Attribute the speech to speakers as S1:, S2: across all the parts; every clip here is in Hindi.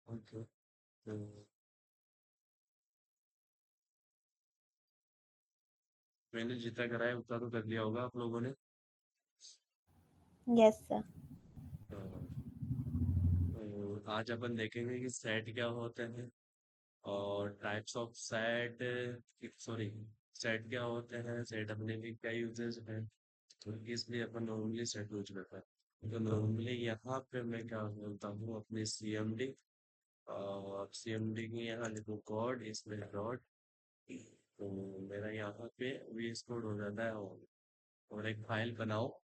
S1: ओके। तो मैंने जितना कराया उतना तो कर लिया होगा आप लोगों ने।
S2: Yes sir.
S1: तो आज अपन देखेंगे कि सेट क्या होते हैं और types of set, sorry, set क्या होते हैं, सेट अपने भी क्या यूजेस हैं, तो इसलिए अपन नॉर्मली सेट यूज करते हैं। तो नॉर्मली यहाँ पे मैं क्या बोलता हूँ अपने CMD, और CMD की यहाँ लिखो कोड, इसमें डॉट, तो मेरा यहाँ पे VS कोड हो जाता है और एक फाइल बनाओ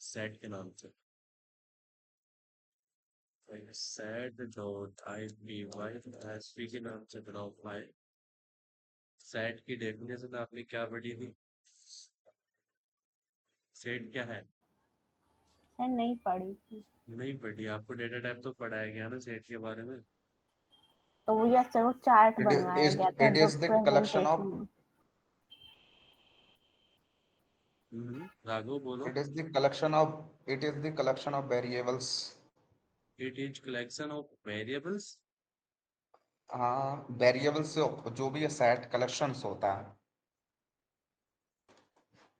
S1: सेट के नाम से, सेट डॉट IPY के नाम से बनाओ फाइल। सेट की डेफिनेशन आपने क्या पढ़ी थी? सेट क्या है?
S2: सर नहीं पढ़ी थी।
S1: नहीं पढ़ी? आपको डेटा टाइप तो पढ़ाया गया ना सेट के बारे में।
S2: तो वो यस सर, वो चार्ट
S3: It
S2: बनवाया
S3: is
S2: गया था
S3: it
S2: जो
S3: is the collection
S2: presentation
S3: of
S2: में।
S1: राघव बोलो।
S3: it is the collection of it is the collection of variables.
S1: It is collection of variables.
S3: हाँ, वेरिएबल्स जो भी सेट कलेक्शंस होता है।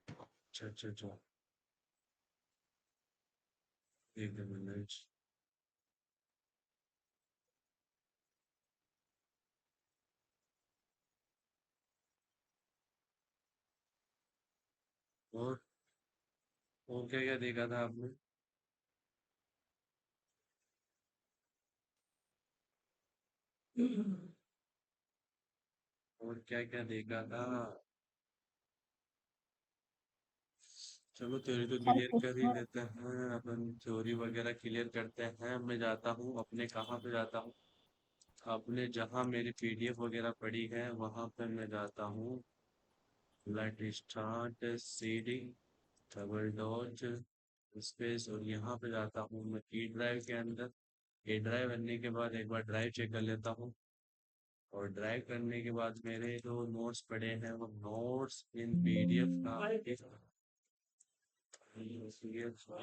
S1: अच्छा अच्छा अच्छा, एक मिनट। और क्या क्या देखा था आपने? और क्या क्या देखा था? चलो थ्योरी तो
S2: सर
S1: क्लियर कर ही
S2: इसमें
S1: लेते हैं अपन, थ्योरी वगैरह क्लियर करते हैं। मैं जाता हूँ अपने, कहाँ पे जाता हूँ, आपने जहाँ मेरी PDF वगैरह पड़ी है वहां पर मैं जाता हूँ। Let start CD double dot space, और यहाँ पे जाता हूँ मैं E ड्राइव के अंदर। E ड्राइव बनने के बाद एक बार ड्राइव चेक कर लेता हूँ, और ड्राइव करने के बाद मेरे जो नोट्स पड़े हैं वो नोट्स इन PDF का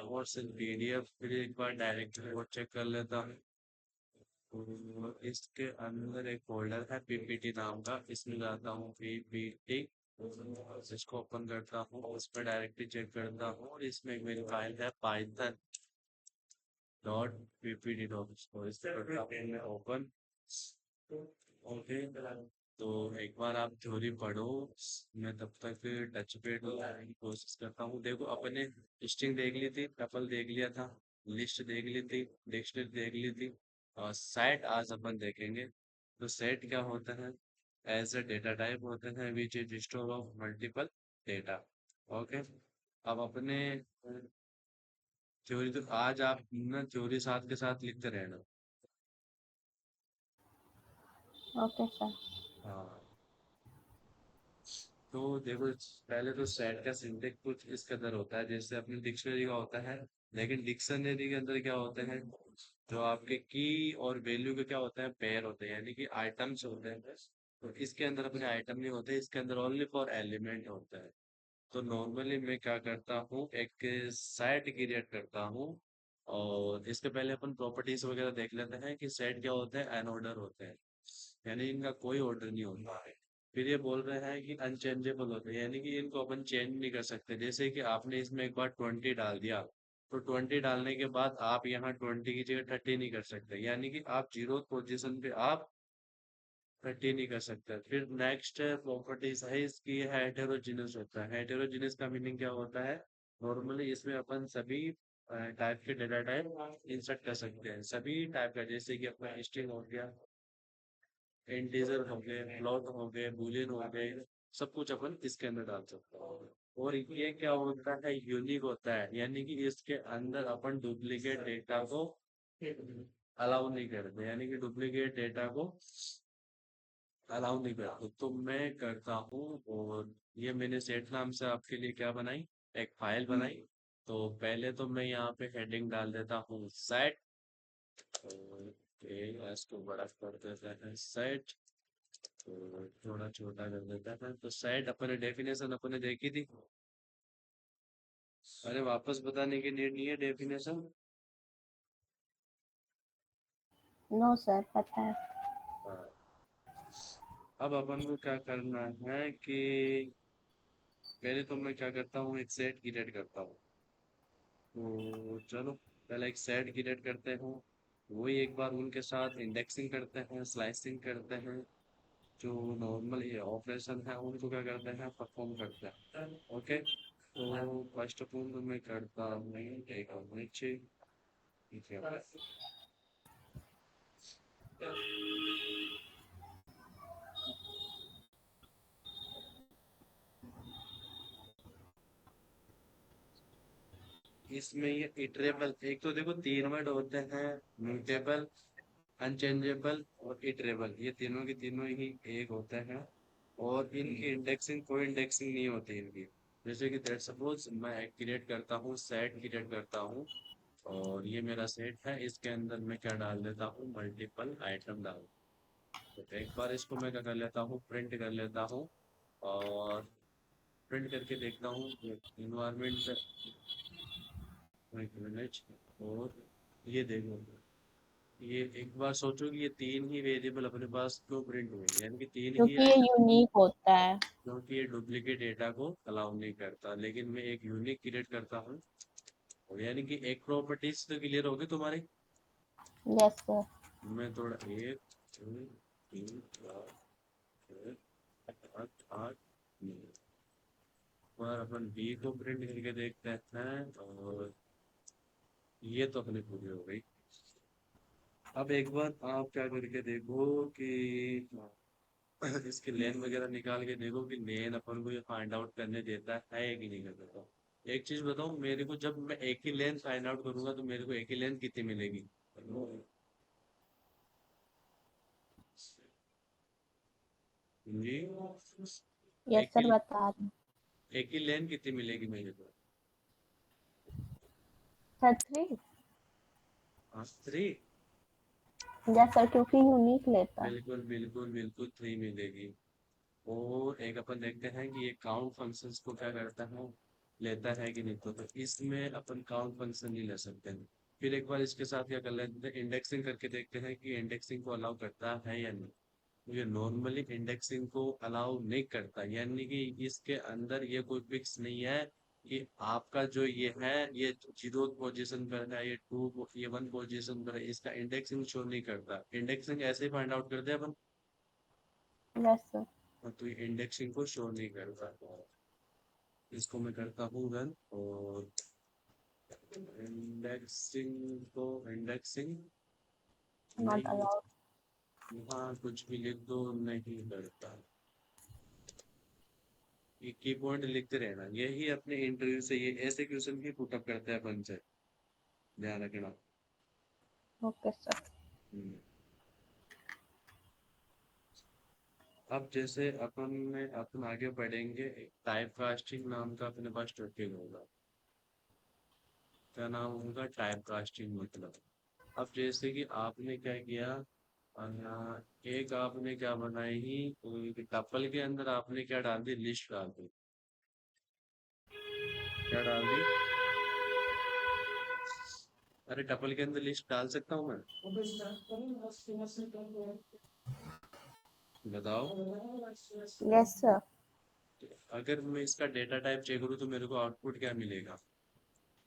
S1: नोट्स इन PDF फिर एक बार डायरेक्टली वो चेक कर लेता हूँ। तो इसके अंदर एक फोल्डर है PPT नाम का, इसमें जाता हूँ PPT, इसको ओपन करता हूँ, उस पर डायरेक्टली चेक करता हूँ, और इसमें एक मेरी फाइल है पाइथन डॉट PPT डॉट, इसको इस पर करता हूँ मैं ओपन। ओके, तो एक बार आप थ्योरी पढ़ो, मैं तब तक टच पेड लगाने की कोशिश करता हूँ। देखो अपने स्ट्रिंग देख ली थी, टपल देख लिया था, लिस्ट देख ली थी, डिक्शनरी देख ली थी, और सेट आज अपन देखेंगे। तो सेट क्या होता है? एज ए डेटा टाइप होते हैं which is store of multiple data. Okay, अब अपने थ्योरी, तो आज आप ना थ्योरी साथ के साथ लिखते रहना।
S2: Okay sir.
S1: हाँ, तो देखो, पहले तो सेट का सिंटेक्स कुछ इस कदर होता है जैसे अपनी डिक्शनरी का होता है, लेकिन डिक्शनरी के अंदर क्या होते हैं, जो आपके की और वैल्यू के क्या होते हैं, पेयर होते हैं, यानी कि आइटम्स होते हैं। तो इसके अंदर अपने आइटम नहीं होते, इसके अंदर ओनली फॉर एलिमेंट होता है। तो नॉर्मली मैं क्या करता हूँ, एक सेट क्रिएट करता हूँ, और इसके पहले अपन प्रॉपर्टीज वगैरह देख लेते हैं कि सेट क्या होते हैं, एन ऑर्डर होते हैं, यानी इनका कोई ऑर्डर नहीं होता है। फिर ये बोल रहे हैं कि अनचेंजेबल होते हैं, यानी कि इनको अपन चेंज नहीं कर सकते। जैसे कि आपने इसमें एक बार 20 डाल दिया, तो 20 डालने के बाद आप यहाँ 20 की जगह 30 नहीं कर सकते, यानी कि आप जीरो पोजीशन पे आप 30 नहीं कर सकते। फिर नेक्स्ट प्रॉपर्टीज है इसकी, हेटेरोजीनियस होता है। हेटेरोजीनियस का मीनिंग क्या होता है? नॉर्मली इसमें अपन सभी टाइप के डेटा टाइप इंसर्ट कर सकते हैं, सभी टाइप का, जैसे कि अपना स्ट्रिंग हो गया, इंटीजर हो गए, फ्लोट हो गए, बूलियन हो गए, सब कुछ अपन इसके अंदर डाल सकते हैं। और ये क्या होता है, यूनिक होता है, यानी कि इसके अंदर अपन डुप्लीकेट डेटा को अलाउ नहीं करते, यानी कि डुप्लीकेट डेटा को अलाउ नहीं करते। तो मैं करता हूँ, और ये मैंने सेट नाम से आपके लिए क्या बनाई, एक फाइल बनाई। तो पहले तो मैं यहाँ पे हेडिंग डाल देता हूँ सेट, इसको बड़ा कर देता है सेट, तो थोड़ा छोटा कर देता है। तो सेट अपने डेफिनेशन अपने देखी थी, अरे वापस बताने की नीड नहीं है डेफिनेशन।
S2: नो सर, पता है।
S1: हाँ। अब अपन को क्या करना है कि पहले तो मैं क्या करता हूँ, एक सेट क्रिएट करता हूँ। तो चलो पहले एक सेट क्रिएट करते हैं, वही एक बार उनके साथ इंडेक्सिंग करते हैं, स्लाइसिंग करते हैं, जो नॉर्मल ये ऑपरेशन है उनको क्या करते हैं, परफॉर्म करते हैं। ओके, तो फर्स्ट ऑफ ऑल मैं करता हूँ एक और नीचे, ठीक है। इसमें ये इटरेबल, एक तो देखो तीन वर्ड होते हैं, म्यूटेबल, अनचेंजेबल और इटरेबल, ये तीनों की तीनों ही एक होते हैं। और इनकी इंडेक्सिंग कोई इंडेक्सिंग नहीं होती इनकी। जैसे कि दैट सपोज मैं एक क्रिएट करता हूँ, सेट क्रिएट करता हूँ, और ये मेरा सेट है, इसके अंदर मैं क्या डाल देता हूँ, मल्टीपल आइटम डाल। तो एक बार इसको मैं क्या कर लेता हूँ, प्रिंट कर लेता हूँ, और प्रिंट करके देखता हूँ इन्वायरमेंट, एक मिनट। और ये देखो, ये एक बार सोचो कि ये तीन ही वेरिएबल अपने पास क्यों प्रिंट हुए, यानी कि तीन ही
S2: क्योंकि ये
S1: आइटम,
S2: यूनिक होता है।
S1: क्योंकि ये डुप्लीकेट डेटा को अलाउ नहीं करता। लेकिन मैं एक यूनिक क्रिएट करता हूँ, और यानी कि एक प्रॉपर्टीज तो क्लियर होगी तुम्हारी।
S2: Yes sir.
S1: मैं थोड़ा एक, दो, तीन, चार, छः, सात, आठ, नौ, और अपन बी को प्रिंट करके देखते हैं, और ये तो अपनी पूरी हो गई। अब एक बार आप क्या करके देखो कि इसके लेन वगैरह निकाल के देखो कि लेन अपन को ये फाइंड आउट करने देता है कि नहीं करता। एक चीज बताऊं, मेरे को जब मैं एक ही लेन फाइंड आउट करूंगा तो मेरे को एक ही लेन कितनी मिलेगी, जी?
S2: यस
S1: एक
S2: सर,
S1: ही,
S2: बता रहे हैं।
S1: एक ही लेन कितनी मिलेगी मेरे को?
S2: सर 3।
S1: हाँ, थ्री।
S2: यस सर, क्योंकि यूनिक लेता है।
S1: बिल्कुल बिल्कुल बिल्कुल, थ्री मिलेगी। और एक अपन देखते हैं कि ये काउंट फंक्शंस को क्या करता है, लेता है कि नहीं। तो इसमें अपन काउंट फंक्शन नहीं ले सकते हैं। फिर एक बार इसके साथ क्या कर लेते हैं, इंडेक्सिंग करके देखते हैं कि इंडेक्सिंग को अलाउ करता है या नहीं। तो ये नॉर्मली इंडेक्सिंग को अलाउ नहीं करता, यानी कि इसके अंदर ये कोई फिक्स नहीं है कि आपका जो ये है, ये जीरो पोजीशन पर है, ये टू, ये वन पोजीशन पर है, इसका इंडेक्सिंग शो नहीं करता। इंडेक्सिंग ऐसे ही फाइंड आउट करते हैं अपन।
S2: Yes sir.
S1: तो ये इंडेक्सिंग को शो नहीं करता। इसको मैं करता हूँ रन, और इंडेक्सिंग को, इंडेक्सिंग
S2: नॉट
S1: नहीं,
S2: अलाउड।
S1: वहाँ कुछ भी लिख दो, नहीं करता। ये की पॉइंट लिखते रहना, यही अपने इंटरव्यू से ये ऐसे क्वेश्चन भी पुटअप करते हैं अपन से, ध्यान रखना।
S2: Okay sir.
S1: हम्म। अब जैसे अपन आगे बढ़ेंगे, टाइप कास्टिंग नाम का अपने पास टॉपिक होगा। क्या नाम होगा, टाइप कास्टिंग मतलब। अब जैसे कि आपने क्या किया, एक आपने क्या बनाई, टपल के अंदर आपने क्या डाल दी, लिस्ट डाल दी। क्या डाल दी? अरे टपल के अंदर लिस्ट डाल सकता हूँ मैं? बताओ।
S2: Yes sir.
S1: अगर मैं इसका डेटा टाइप चेक करूँ तो मेरे को आउटपुट क्या मिलेगा?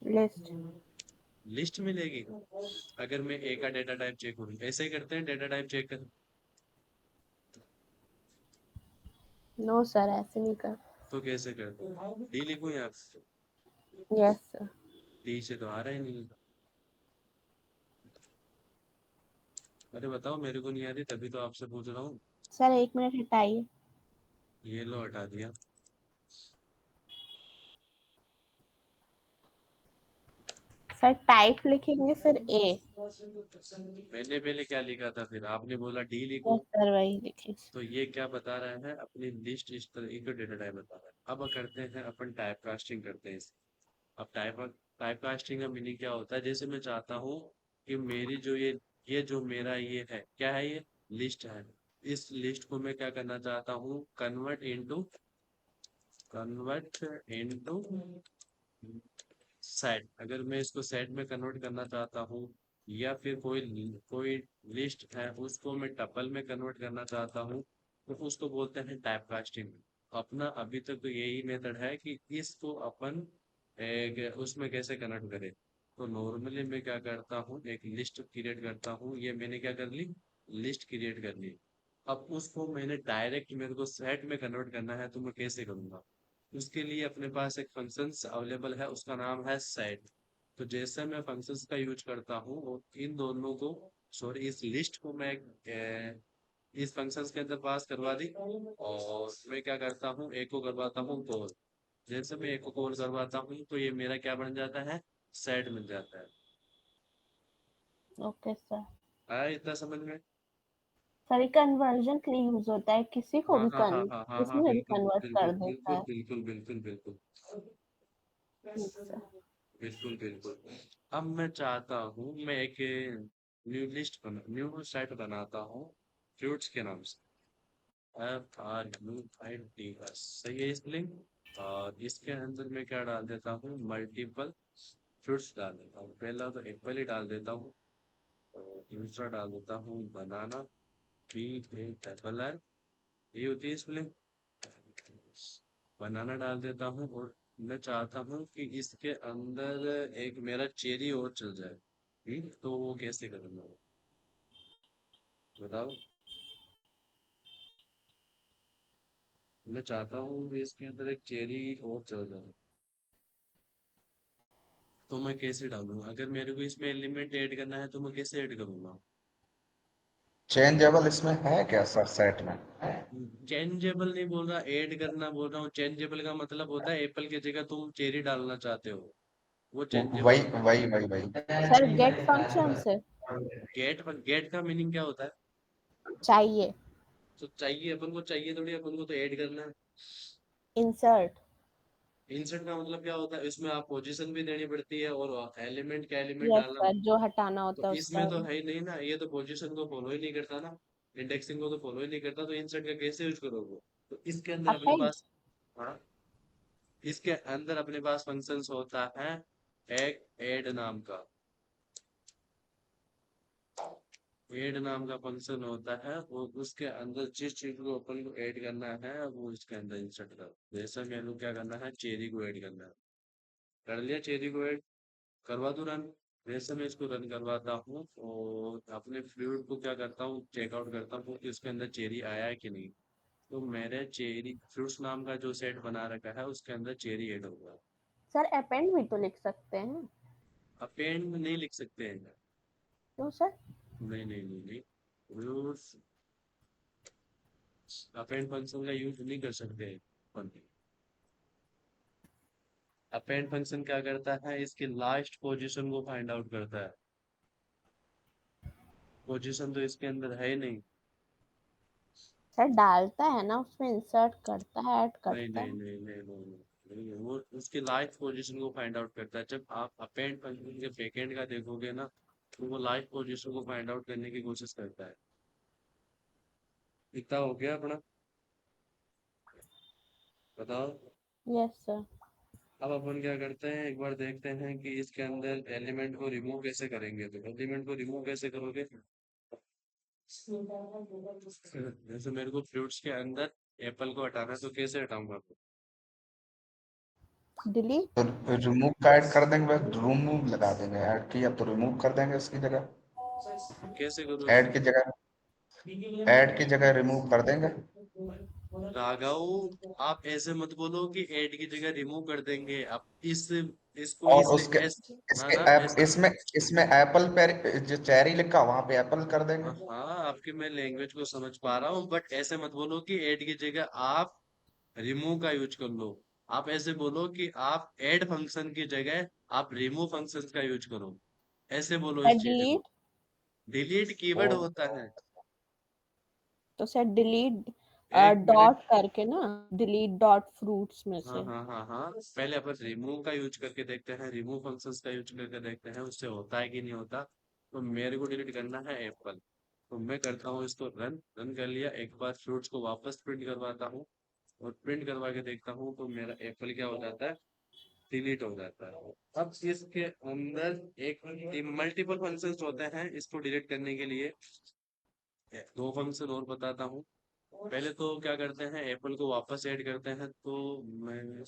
S2: लिस्ट।
S1: लिस्ट मिलेगी। अगर मैं ए का डेटा टाइप चेक करूँ, ऐसे ही करते हैं डेटा टाइप चेक कर।
S2: नो सर, ऐसे नहीं कर।
S1: तो कैसे करते हैं, डी लिखूं यहाँ पे?
S2: Yes sir.
S1: डी से तो आ रहा ही नहीं। अरे बताओ, मेरे को नहीं आ रही, तभी तो आपसे पूछ रहा हूँ।
S2: सर 1 मिनट हटाइए।
S1: ये लो, हटा दिया।
S2: सर टाइप लिखेंगे फिर ए।
S1: मैंने पहले क्या लिखा था, फिर आपने बोला डी लिखो।
S2: यस सर, वही लिखे।
S1: तो ये क्या बता रहा है, अपनी लिस्ट इस तरह का डेटा टाइप बता रहा है। अब करते हैं अपन टाइप कास्टिंग करते हैं इसे। अब टाइप कास्टिंग का मीनिंग क्या होता है, जैसे मैं चाहता हूँ कि मेरी जो ये जो मेरा ये है, क्या है, ये लिस्ट है। इस लिस्ट को मैं क्या करना चाहता हूँ, कन्वर्ट इनटू सेट। अगर मैं इसको सेट में कन्वर्ट करना चाहता हूँ, या फिर कोई लिस्ट है उसको मैं टपल में कन्वर्ट करना चाहता हूँ, तो उसको बोलते हैं टाइप कास्टिंग। अपना अभी तक तो यही मेथड है कि इसको अपन एक उसमें कैसे कन्वर्ट करें। तो नॉर्मली मैं क्या करता हूँ, एक लिस्ट क्रिएट करता हूँ। ये मैंने क्या कर ली, लिस्ट क्रिएट कर ली। अब उसको मैंने डायरेक्ट मेरे को सेट में कन्वर्ट करना है, तो मैं कैसे करूंगा। उसके लिए अपने पास एक फंक्शंस अवेलेबल है, उसका नाम है सेट। तो जैसे मैं फंक्शंस का यूज करता हूँ, और इन दोनों को, सॉरी, इस लिस्ट को मैं इस फंक्शंस के अंदर पास करवा दी, और मैं क्या करता हूँ, एक को करवाता हूँ कॉल। जैसे मैं एक को कॉल करवाता हूँ, तो ये मेरा क्या बन जाता है, सेट बन जाता है।
S2: Okay sir.
S1: आया इतना समझ में।
S2: सर ये कन्वर्जन के लिए यूज होता है, किसी को
S1: हाँ
S2: भी
S1: हाँ हाँ हाँ हाँ हाँ,
S2: इसमें भी
S1: बिल्कुल
S2: कन्वर्ट
S1: बिल्कुल
S2: कर देता
S1: बिल्कुल
S2: है।
S1: बिल्कुल बिल्कुल बिल्कुल
S2: ठीक सर।
S1: बिल्कुल बिल्कुल। अब मैं चाहता हूँ, मैं एक न्यू सेट बनाता हूँ फ्रूट्स के नाम से। FRUITS, सही है स्पेलिंग। और इसके अंदर मैं क्या डाल देता हूँ, मल्टीपल फ्रूट्स डाल देता हूँ। पहला तो एप्पल ही डाल देता हूँ, और दूसरा डाल देता हूँ बनाना, BANANA, ये होती है स्पेलिंग। बनाना डाल देता हूँ, और मैं चाहता हूँ कि इसके अंदर एक मेरा चेरी और चल जाए। तो वो कैसे करूँगा, बताओ। मैं चाहता हूँ कि इसके अंदर एक चेरी और चल जाए, तो मैं कैसे डालूंगा। अगर मेरे को इसमें एलिमेंट ऐड करना है, तो मैं कैसे ऐड करूंगा।
S3: चेंजेबल इसमें है क्या सर सेट में?
S1: चेंजेबल नहीं बोल रहा, ऐड करना बोल रहा हूँ। चेंजेबल का मतलब होता है एप्पल की जगह तुम चेरी डालना चाहते हो, वो
S3: वही
S1: चेंजेबल होता है।
S3: वही वही
S2: सर
S3: वही।
S2: गेट फंक्शन से
S1: गेट का मीनिंग क्या होता है।
S2: चाहिए।
S1: तो चाहिए, अपन को चाहिए थोड़ी, अपन को तो ऐड करना है।
S2: इंसर्ट।
S1: इंसर्ट का मतलब क्या होता है, इसमें आप पोजीशन भी देनी पड़ती है, और एलिमेंट क्या एलिमेंट
S2: यस
S1: डालना।
S2: सर, जो हटाना
S1: तो
S2: होता है
S1: इसमें
S2: उसका।
S1: तो है ही नहीं ना, ये तो पोजीशन को फॉलो ही नहीं करता ना, इंडेक्सिंग को तो फॉलो ही नहीं करता, तो इंसर्ट का कैसे यूज करोगे। तो इसके अंदर अपने
S2: अपेंड।
S1: पास, हाँ, इसके अंदर अपने पास फंक्शंस होता है एक ऐड नाम का। ऐड नाम का फंक्शन होता है, वो उसके अंदर जिस चीज को अपन को ऐड करना है, वो इसके अंदर इंसर्ट कर। जैसे मेरे को क्या करना है, चेरी को ऐड करना है, कर लिया चेरी को ऐड, करवा दूं रन। वैसे मैं इसको रन करवाता हूँ, और अपने फ्लूइड को क्या करता हूँ, चेकआउट करता हूँ कि उसके अंदर चेरी आया है कि नहीं। तो मेरे चेरी फ्रूट्स नाम का जो सेट बना रखा है, उसके अंदर चेरी ऐड होगा।
S2: सर अपेंड भी तो लिख सकते हैं।
S1: अपेंड नहीं लिख सकते हैं।
S2: क्यों सर?
S1: नहीं नहीं नहीं नहीं, फ्रूट्स अपेंड फंक्शन का यूज नहीं कर सकते हैं। अपेंड फंक्शन क्या करता है, इसके लास्ट पोजीशन को फाइंड आउट करता है। पोजीशन तो इसके अंदर है ही नहीं।
S2: सर डालता है ना उसमें, इंसर्ट करता है, ऐड
S1: नहीं
S2: करता
S1: नहीं
S2: है।
S1: नहीं नहीं नहीं नहीं, नहीं, वो उसकी लास्ट पोजीशन को फाइंड आउट करता है। जब आप अपेंड फंक्शन के बैकएंड का देखोगे ना, तो वो लास्ट पोजीशन को फाइंड आउट करने की कोशिश करता है। इतना हो गया अपना, बताओ।
S2: Yes sir.
S1: अब अपन क्या करते हैं, एक बार देखते हैं कि इसके अंदर एलिमेंट को रिमूव कैसे करेंगे। तो एलिमेंट को रिमूव कैसे करोगे, जैसे मेरे को फ्रूट्स के अंदर एप्पल को हटाना है, तो कैसे हटाऊंगा।
S2: डिलीट।
S3: तो रिमूव का ऐड कर देंगे, बस रिमूव लगा देंगे, ऐड किया तो रिमूव कर देंगे उसकी जगह।
S1: कैसे करूँ
S3: ऐड की जगह, ऐड की जगह रिमूव कर देंगे।
S1: राघव, आप ऐसे मत बोलो कि ऐड की जगह रिमूव कर देंगे। आप इस इसको
S3: और
S1: इस
S3: उसके
S1: एस, ना
S3: इसके
S1: ना
S3: ऐप
S1: एस।
S3: इसमें इसमें एप्पल पे जो चेरी लिखा वहां पे एप्पल कर देंगे।
S1: हाँ, आपकी मैं लैंग्वेज को समझ पा रहा हूँ, बट ऐसे मत बोलो कि ऐड की जगह आप रिमूव का यूज कर लो। आप ऐसे बोलो कि आप ऐड फंक्शन की जगह आप रिमूव फंक्शन का यूज करो। ऐसे बोलो
S2: सर
S1: इस चीज को।
S2: डिलीट।
S1: डिलीट
S3: ओ,
S1: कीवर्ड होता है।
S2: तो सर डिलीट
S1: एक मिनट।
S2: डॉट करके ना, डिलीट डॉट फ्रूट्स में
S1: हाँ
S2: से।
S1: हाँ हाँ हाँ, पहले अपन रिमूव का यूज करके देखते हैं, रिमूव फंक्शंस का यूज करके देखते हैं उससे होता है कि नहीं होता। तो मेरे को डिलीट करना है एप्पल, तो मैं करता हूँ इसको रन। रन कर लिया, एक बार फ्रूट्स को वापस प्रिंट करवाता हूँ, और प्रिंट करवा के देखता हूँ, तो मेरा एप्पल क्या हो जाता है, डिलीट हो जाता है। अब इसके अंदर एक मल्टीपल फंक्शंस होते हैं इसको डिलीट करने के लिए। दो फंक्शन और बताता हूँ। पहले तो क्या करते हैं, एप्पल को वापस ऐड करते हैं, तो मैं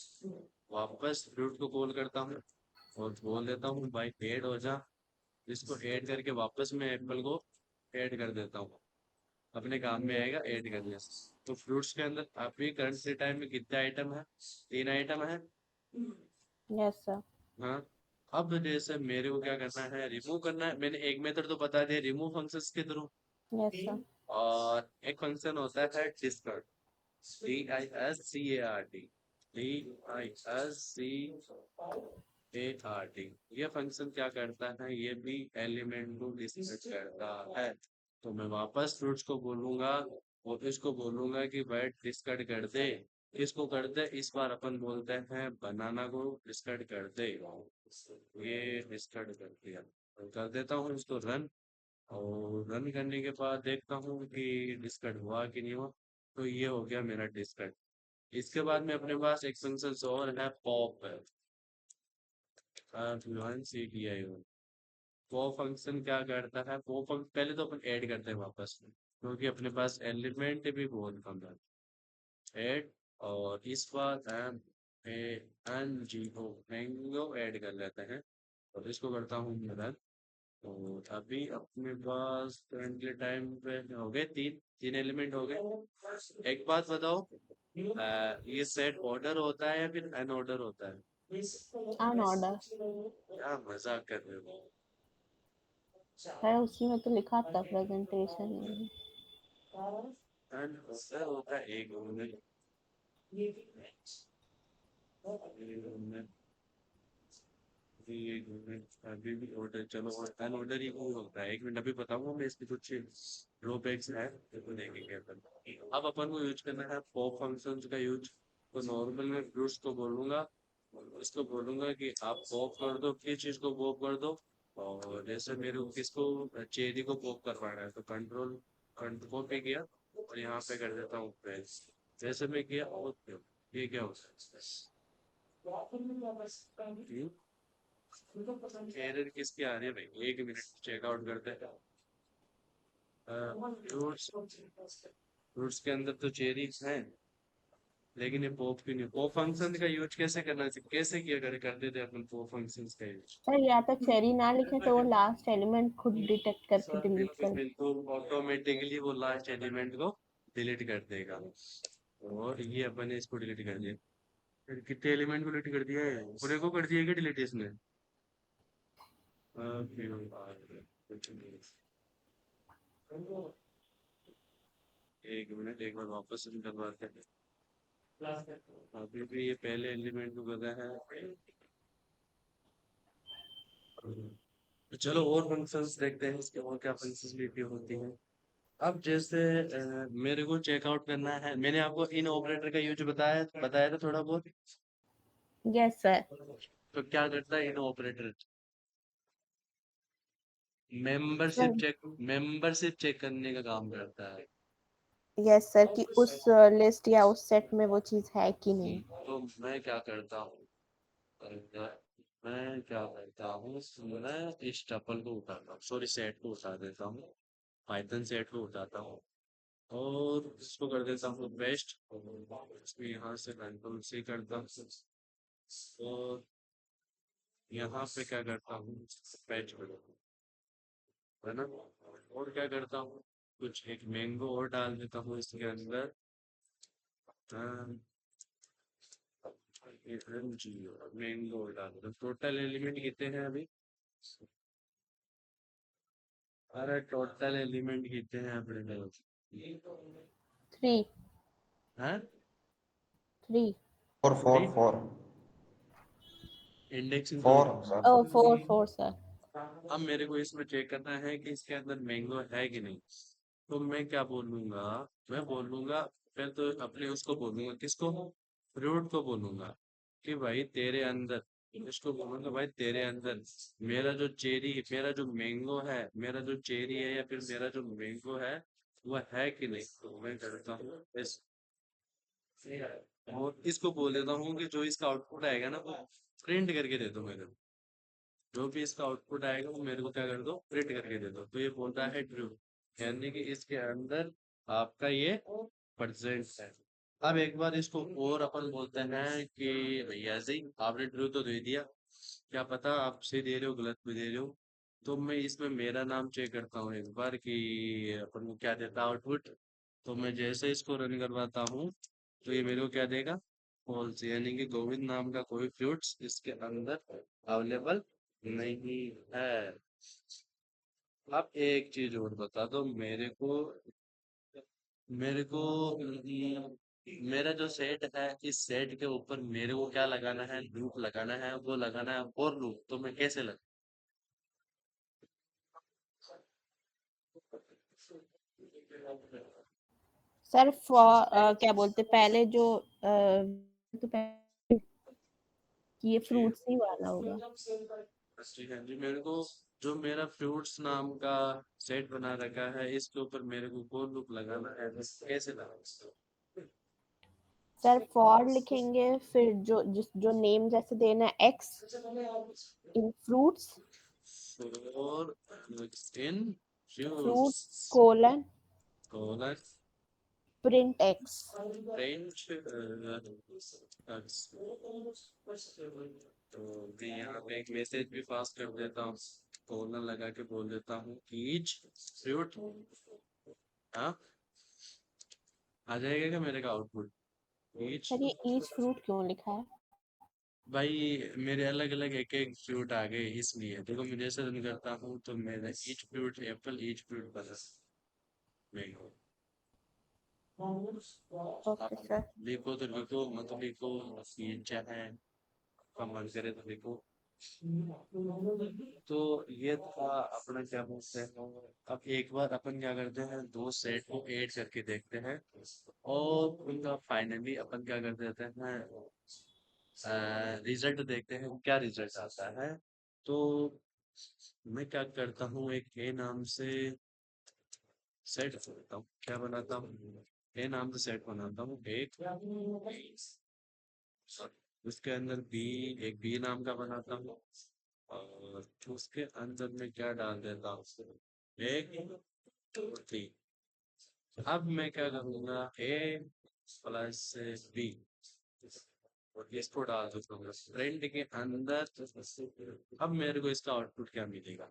S1: वापस फ्रूट को कॉल करता हूँ और बोल देता हूँ भाई ऐड हो जा। इसको ऐड करके वापस मैं एप्पल को ऐड कर देता हूँ, अपने काम में आएगा ऐड करने से। तो फ्रूट्स के अंदर अभी करंट से टाइम में कितने आइटम है? 3 आइटम है।
S2: Yes sir.
S1: हाँ। अब जैसे मेरे को क्या करना है, रिमूव करना है। मैंने एक मेथड तो बता दिया रिमूव फंक्शंस के थ्रू।
S2: Yes sir.
S1: और एक फंक्शन होता है डिस्कार्ड, DISCARD, DISCARD। ये फंक्शन क्या करता है, ये भी एलिमेंट को डिस्कार्ड करता है। तो मैं वापस फ्रूट्स को बोलूंगा और इसको बोलूंगा कि भाई डिस्कार्ड कर दे। इसको कर दे, इस बार अपन बोलते हैं बनाना को डिस्कार्ड कर दे। ये डिस्कार्ड कर दिया, तो कर देता हूँ इसको रन। और रन करने के बाद देखता हूँ कि डिस्कट हुआ कि नहीं हुआ। तो ये हो गया मेरा डिस्कट। इसके बाद में अपने पास एक फंक्शन और है पॉप है। वो फंक्शन क्या करता है, वो फंक्शन पहले तो अपन ऐड करते हैं वापस में, क्योंकि अपने पास एलिमेंट भी बहुत कम है। ऐड, और इस बार M A N G O mango add कर लेते हैं और इसको करता हूँ मैं रन। तो अभी अपने पास करंटली टाइम पे हो गए तीन तीन एलिमेंट हो गए। एक बात बताओ, ये सेट ऑर्डर होता है या फिर अन ऑर्डर होता है?
S2: On order.
S1: क्या मजाक कर रहे हो?
S2: सर उसी में तो लिखा था प्रेजेंटेशन में।
S1: अन ऑर्डर होता है। अभी भी ऑर्डर, चलो अन ऑर्डर ही क्यों होता है, 1 मिनट अभी बताऊंगा मैं। इसकी कुछ ड्रॉबैक्स है तो देखेंगे अपन। अब अपन को यूज करना है पॉप फंक्शंस का यूज। तो नॉर्मल मैं फ्रूट्स को बोलूंगा, इसको बोलूंगा कि आप पॉप कर दो, किस चीज को पॉप कर दो। और जैसे मेरे को किसको, चेरी को पॉप करवाना है, तो कंट्रोल कंट्रोल पे किया और यहाँ पे कर देता हूँ प्रेस। जैसे मैं किया और ये क्या होता है? एरर किसकी आ रही है भाई, 1 मिनट चेकआउट करते हैं। फ्रूट्स, फ्रूट्स के अंदर तो चेरीज हैं, लेकिन ये पॉप क्यों नहीं? पॉप फंक्शन का यूज कैसे करना चाहिए, कैसे किया करते थे अपन पॉप फंक्शंस का यूज?
S2: सर या तो चेरी ना लिखे तो वो लास्ट एलिमेंट खुद डिटेक्ट करके डिलीट
S1: बिल्कुल
S2: कर।
S1: बिल्कुल, ऑटोमेटिकली वो लास्ट एलिमेंट को डिलीट कर देगा। और ये अपन ने इसको डिलीट कर दिया। फिर कितने एलिमेंट को डिलीट कर दिया है, पूरे को कर दिया क्या डिलीट इसने? फिर 1 मिनट, एक बार वापस से करवाते हैं। अभी भी ये पहले एलिमेंट को पता है। तो चलो और फंक्शंस देखते हैं, इसके और क्या फंक्शनलिटी होती है। अब जैसे मेरे को चेकआउट करना है, मैंने आपको इन ऑपरेटर का यूज बताया था थोड़ा बहुत।
S2: Yes sir.
S1: तो क्या करता है इन ऑपरेटर?
S2: सर
S1: मेंबरशिप चेक करने का काम करता है।
S2: यस सर कि उस लिस्ट या उस सेट में वो चीज है कि नहीं।
S1: तो मैं क्या करता हूँ, मैं क्या करता हूँ, मैं इस टपल को उठाता हूँ, सॉरी सेट को उठा देता हूँ, पाइथन सेट को उठाता हूँ और इसको कर देता हूँ बेस्ट। इसको यहाँ से कंट्रोल से करता हूँ और यहाँ पे क्या करता हूँ, पैच करता हूँ, है ना। और क्या करता हूँ, कुछ एक मैंगो और डाल देता हूँ इसके अंदर। मैंगो और डाल देता हूँ। टोटल एलिमेंट कितने हैं अभी? अरे टोटल एलिमेंट कितने हैं अपने पास?
S2: 3।
S1: हाँ,
S2: 3।
S3: 4 4 4
S1: इंडेक्सिंग तो
S3: 4 सर।
S2: ओ 4 4 सर।
S1: अब मेरे को इसमें चेक करना है कि इसके अंदर मैंगो है कि नहीं। तो मैं क्या बोलूंगा, मैं बोलूंगा पहले तो अपने उसको बोलूंगा, किसको? फ्रूट को बोलूंगा कि भाई तेरे अंदर, इसको बोलूंगा भाई तेरे अंदर मेरा जो चेरी, मेरा जो मैंगो है, मेरा जो चेरी है या फिर मेरा जो मैंगो है वो है कि नहीं। तो मैं करता हूँ इस और इसको बोल देता हूँ कि जो इसका आउटपुट आएगा ना वो प्रिंट करके दे दो मेरे को। जो भी इसका आउटपुट आएगा वो मेरे को क्या कर दो, प्रिंट करके दे दो। तो ये बोलता है ट्रू, यानी कि इसके अंदर आपका ये परसेंट है। अब एक बार इसको और अपन बोलते हैं कि भैया जी आपने ट्रू तो दे दिया, क्या पता आप सही दे रहे हो गलत भी दे रहे हो। तो मैं इसमें मेरा नाम चेक करता हूँ एक बार कि अपन को क्या देता है आउटपुट। तो मैं जैसे इसको रन करवाता हूँ तो ये मेरे को क्या देगा, फॉल्स, यानी कि गोविंद नाम का कोई फ्रूट्स इसके अंदर अवेलेबल नहीं है। अब एक चीज और बता दो मेरे को मेरा जो सेट है इस सेट के ऊपर मेरे को क्या लगाना है, लूप लगाना है, वो लगाना है और लूप। तो मैं कैसे लगा।
S2: सर क्या बोलते पहले जो तो पहले कि ये
S1: जी
S2: फ्रूट्स ही वाला होगा।
S1: जी हाँ जी, मेरे को जो मेरा फ्रूट्स नाम का सेट बना रखा है इसके ऊपर मेरे को कौन लूप लगाना है, बस कैसे लगाना।
S2: सर फॉर लिखेंगे, फिर जो नेम जैसे देना है एक्स इन फ्रूट्स,
S1: और in
S2: fruit
S1: fruits
S2: colon
S1: collar
S2: print x.
S1: Range. तो मैं यहाँ पे एक मैसेज भी पास कर देता हूँ, कॉलर लगा के बोल देता हूँ ईच फ्रूट। हाँ, आ जाएगा क्या मेरे का आउटपुट ईच।
S2: सर ये ईच फ्रूट क्यों लिखा है?
S1: भाई मेरे अलग अलग एक एक फ्रूट आ गए इसलिए देखो, मैं जैसे रन करता हूँ तो मेरा each fruit Apple, each fruit बना मैंगो। आप
S2: ओके सर।
S1: लिखो तो लिखो, मत लिखो, ये चाहे आपका मन करे तो लिखो। तो ये था अपना क्या बोलते हैं। अब एक बार अपन क्या करते हैं, दो सेट को ऐड करके देखते हैं और उनका फाइनली अपन क्या कर देते हैं, रिजल्ट देखते हैं क्या रिजल्ट आता है। तो मैं क्या करता हूँ, एक ए नाम से सेट बनाता हूँ, क्या बनाता हूँ, ए नाम से सेट बनाता हूँ एक, sorry, उसके अंदर बी, एक बी नाम का बनाता हूँ और उसके अंदर में क्या डाल देता हूँ, एक टी। अब मैं क्या करूँगा, ए प्लस बी और इसको डाल दूंगा प्रिंट के अंदर। अब मेरे को इसका आउटपुट क्या मिलेगा।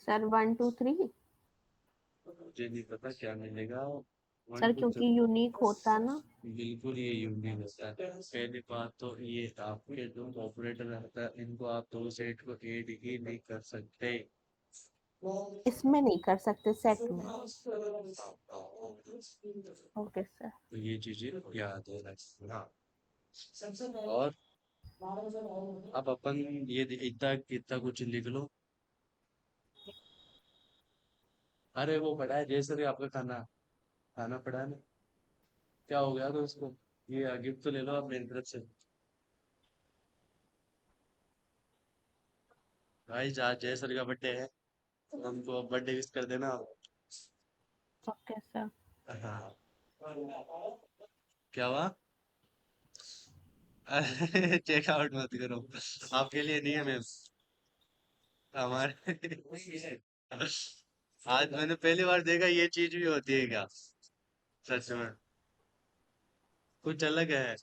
S2: सर 1 2 3।
S1: मुझे नहीं पता क्या मिलेगा। वन
S2: सर
S1: टू
S2: क्योंकि यूनिक होता ना।
S1: बिल्कुल ये यूनिक होता है। पहली बात तो ये आपके जो ऑपरेटर रहता है इनको आप दो सेट को ऐड ही नहीं कर सकते।
S2: इसमें नहीं कर सकते सेट में।
S1: तो
S2: ओके सर।
S1: ये चीजें याद है। हाँ, और अब अपन ये इतना इतना कुछ लिख लो। अरे वो पड़ा है जैसे भी आपका खाना खाना पड़ा है ना, क्या हो गया तो उसको, ये गिफ्ट तो ले लो आप मेरी तरफ से। भाई आज जय सर का बर्थडे है तो हमको बर्थडे विश कर देना।
S2: Okay sir.
S1: हाँ, क्या हुआ। अरे चेकआउट मत करो, आपके लिए नहीं है मैम, हमारे आज मैंने पहली बार देखा ये चीज भी होती है क्या, सच में कुछ अलग है।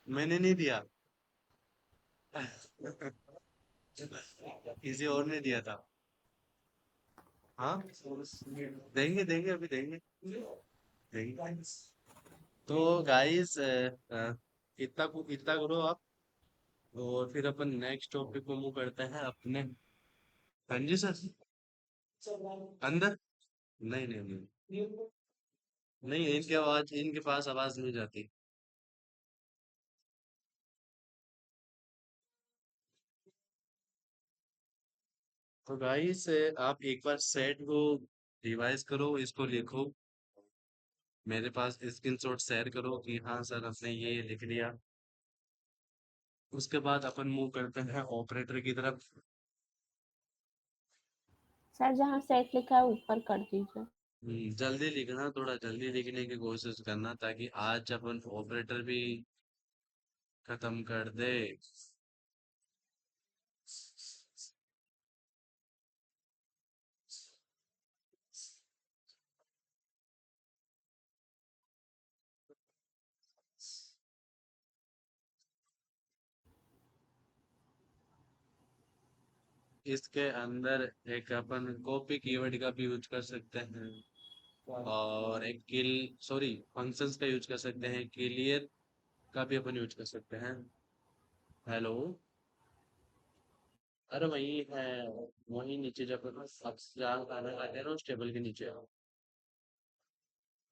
S1: मैंने नहीं दिया किसी और ने दिया था। हाँ, देंगे देंगे अभी देंगे देंगे। तो गाइस इतना करो आप, और फिर अपन नेक्स्ट टॉपिक को मूव करते हैं अपने। हाँ जी सर, अंदर, नहीं नहीं नहीं नहीं, इनकी आवाज इनके पास आवाज नहीं जाती। तो गाइस आप एक बार सेट को रिवाइज करो, इसको लिखो, मेरे पास स्क्रीनशॉट शेयर करो कि हाँ सर हमने ये लिख लिया। उसके बाद अपन मूव करते हैं ऑपरेटर की तरफ।
S2: सर जहाँ सेट लिखा है ऊपर कर दीजिए।
S1: जल्दी लिखना, थोड़ा जल्दी लिखने की कोशिश करना ताकि आज अपन ऑपरेटर भी खत्म कर दे। इसके अंदर एक अपन कॉपी कीवर्ड का भी यूज कर सकते हैं और एक किल सॉरी फंक्शंस का यूज कर सकते हैं, क्लियर का भी अपन यूज कर सकते हैं। हेलो, अरे वही है, वही नीचे जब अब जहाँ खाना खाते हैं ना उस टेबल के नीचे आओ।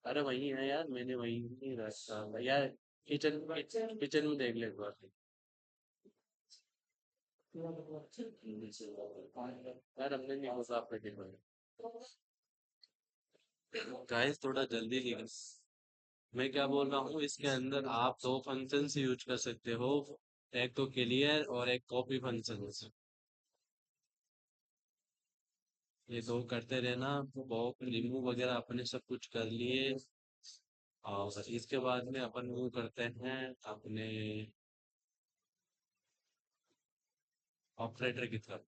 S1: अरे वही है यार, मैंने वही नहीं रखा यार। किचन किचन में देख ले एक बार। यार हमने नहीं होता आपका टेबल। गाइस थोड़ा जल्दी लिख। मैं क्या बोल रहा हूँ, इसके अंदर आप दो फंक्शंस यूज कर सकते हो, एक तो क्लियर और एक कॉपी फंक्शंस। ये दो करते रहना। पॉप रिमूव वगैरह अपने सब कुछ कर लिए और इसके बाद में अपन वो करते हैं अपने ऑपरेटर की तरफ।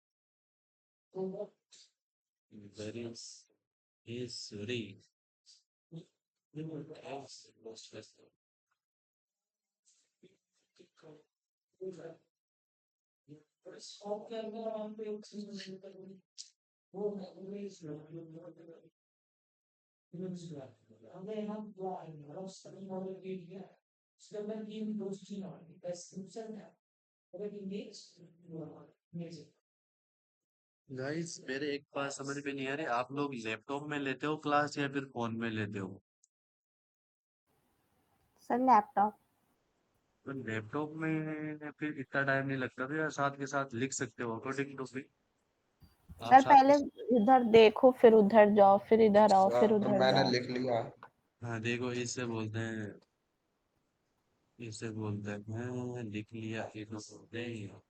S1: Very is sorry. गाइस मेरे एक बात समझ में नहीं आ रही, आप लोग लैपटॉप में लेते हो क्लास या फिर फोन में लेते हो?
S2: Sir laptop.
S1: तो लैपटॉप में फिर इतना टाइम नहीं लगता, तो यार साथ के साथ लिख सकते हो अकॉर्डिंग टू भी। आप
S2: सर
S1: साथ
S2: पहले इधर देखो फिर उधर जाओ फिर इधर आओ फिर
S3: सर
S2: उधर
S3: मैंने
S2: जाओ।
S3: लिख लिया।
S1: हाँ देखो, इसे बोलते हैं लिख लिया, ये तो बोलते हैं।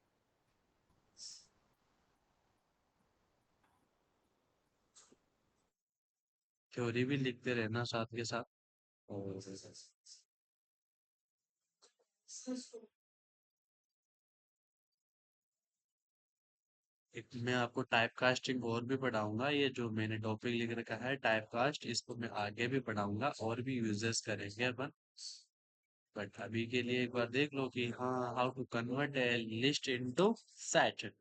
S1: थ्योरी भी लिखते रहना साथ के साथ। और एक मैं आपको टाइप कास्टिंग और भी पढ़ाऊंगा, ये जो मैंने टॉपिक लिख रखा है टाइप कास्ट, इसको मैं आगे भी पढ़ाऊंगा और भी यूजेस करेंगे अपन। बट अभी के लिए एक बार देख लो कि हाँ, how to convert a list into set.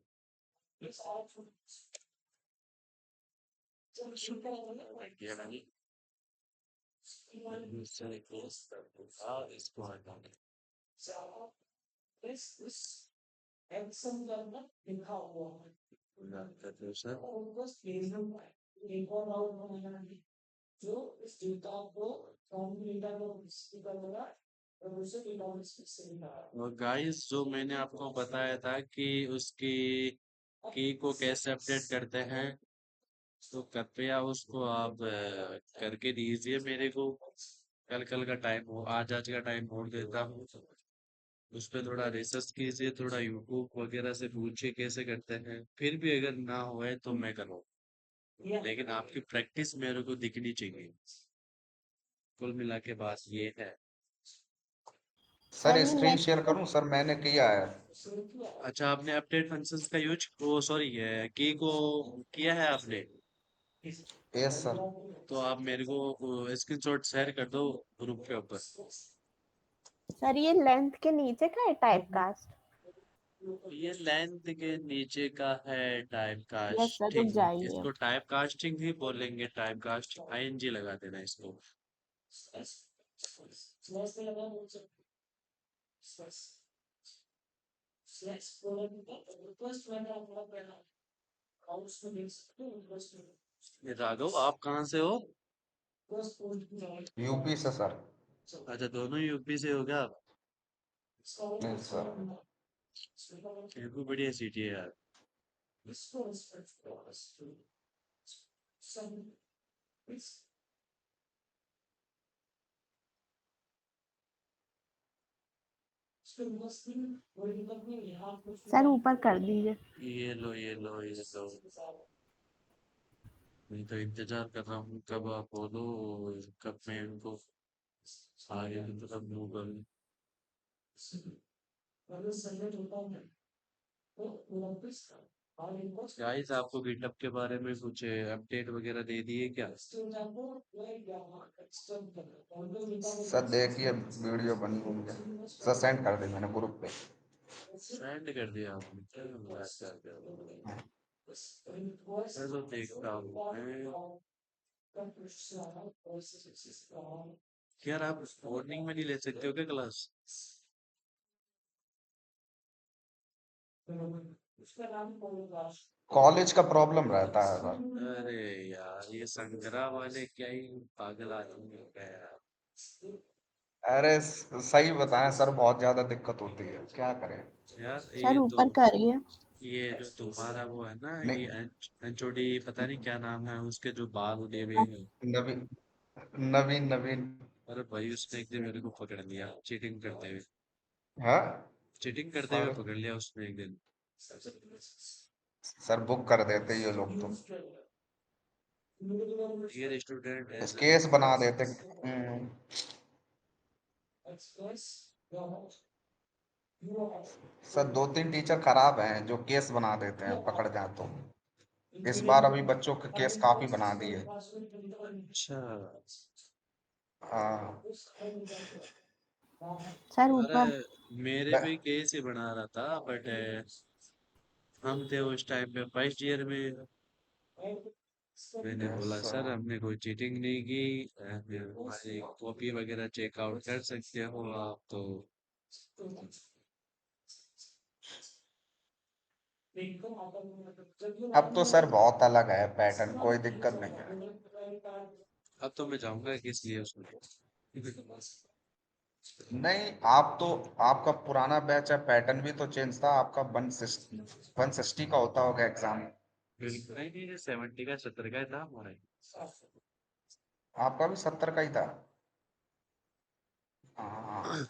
S1: इसको हटा दो सर। और गाइस जो मैंने आपको बताया था कि उसकी की को कैसे अपडेट करते हैं, तो कृपया उसको आप करके दीजिए मेरे को। कल कल का टाइम हो, आज का टाइम हो देता हूँ। उस पर थोड़ा रिसर्च कीजिए, थोड़ा यूट्यूब वगैरह से पूछिए कैसे करते हैं, फिर भी अगर ना होए तो मैं करूँ, लेकिन आपकी प्रैक्टिस मेरे को दिखनी चाहिए। कुल मिला के बात ये है।
S2: सर
S3: सर
S2: ये
S3: स्क्रीन शेयर
S2: नेक्स्ट।
S3: करूं? सर मैंने किया है।
S1: अच्छा, आपने अपडेट फंक्शंस का यूज वो सॉरी की को किया है आपने?
S3: Yes sir.
S1: तो आप मेरे को स्क्रीनशॉट शेयर कर दो ग्रुप के ऊपर।
S2: सर ये लेंथ के नीचे का है टाइप कास्ट।
S1: ये लेंथ के नीचे का है टाइप
S2: यस सर रुक
S1: कास्टिंग।
S2: जाइए।
S1: इसको टाइप कास्टिंग ही बोलेंगे, टाइप कास्टिंग आईएनजी लगा देना इसको। ये राघव, आप कहाँ से हो?
S3: यूपी से सर।
S1: अच्छा, दोनों यूपी से हो क्या आप?
S3: Yes sir.
S1: ये भी बढ़िया सिटी है यार।
S2: सर ऊपर कर दीजिए।
S1: ये लो ये लो ये लो। मैं तो इंतजार कर रहा हूँ कब आप बोलो, कब मैं उनको आगे की तरफ मूव करूँ। गाइस आपको गिटहब के बारे में कुछ अपडेट वगैरह दे दिए क्या?
S3: सर देखिए वीडियो बनी हुई है, सर सेंड कर दी मैंने ग्रुप पे।
S1: सेंड कर दिया आपने? क्या बात कर रहे हो?
S3: हाँ।
S1: मैं तो देखता हूँ यार, आप मॉर्निंग में नहीं ले सकते हो क्या क्लास?
S3: कॉलेज का प्रॉब्लम रहता है सर।
S1: अरे यार, ये संगरा वाले क्या ही पागल आदमी हो गए यार।
S3: अरे सही बताएं सर, बहुत ज्यादा दिक्कत होती है, क्या करें।
S1: यार
S2: सर
S1: ये तो,
S2: ऊपर करिए।
S1: ये जो तुम्हारा वो है ना, ये
S3: नहीं,
S1: अंचोड़ी पता नहीं क्या नाम है उसके, जो बाल उड़े हुए हैं।
S3: नवीन नवीन नवीन।
S1: अरे भाई, उसने एक दिन मेरे को पकड़ लिया चीटिंग करते हुए।
S3: हाँ
S1: चीटिंग करते हुए
S3: सर,
S1: पकड़ लिया उसने एक दिन।
S3: सर बुक कर देते ये लोग तो,
S1: डियर स्टूडेंट,
S3: इस
S1: ऐसा
S3: केस
S1: नहीं
S3: बना
S1: करना।
S3: देते। सर दो तीन टीचर खराब हैं जो केस बना देते हैं पकड़ जाए तो। इस बार अभी बच्चों के केस काफी बना दिए।
S1: अच्छा।
S3: हाँ।
S2: सर
S1: अरे
S2: ऊपर।
S1: मेरे भी केस ही बना रहा था, बट हम थे उस टाइम पे फर्स्ट ईयर में। मैंने
S3: यस
S1: बोला सर
S3: सर।
S1: हमने कोई चीटिंग नहीं की, हमारी कॉपी वगैरह चेकआउट कर सकते हो आप तो।
S3: अब तो सर बहुत अलग है पैटर्न, कोई दिक्कत नहीं है।
S1: अब तो मैं जाऊंगा किस लिए उसमें।
S3: नहीं, आप तो, आपका पुराना बैच है, पैटर्न भी तो चेंज था आपका। 160 का होता होगा एग्जाम।
S1: बिल्कुल नहीं नहीं, 70 का 70 का था हमारा।
S3: आपका भी 70 का ही था। हाँ।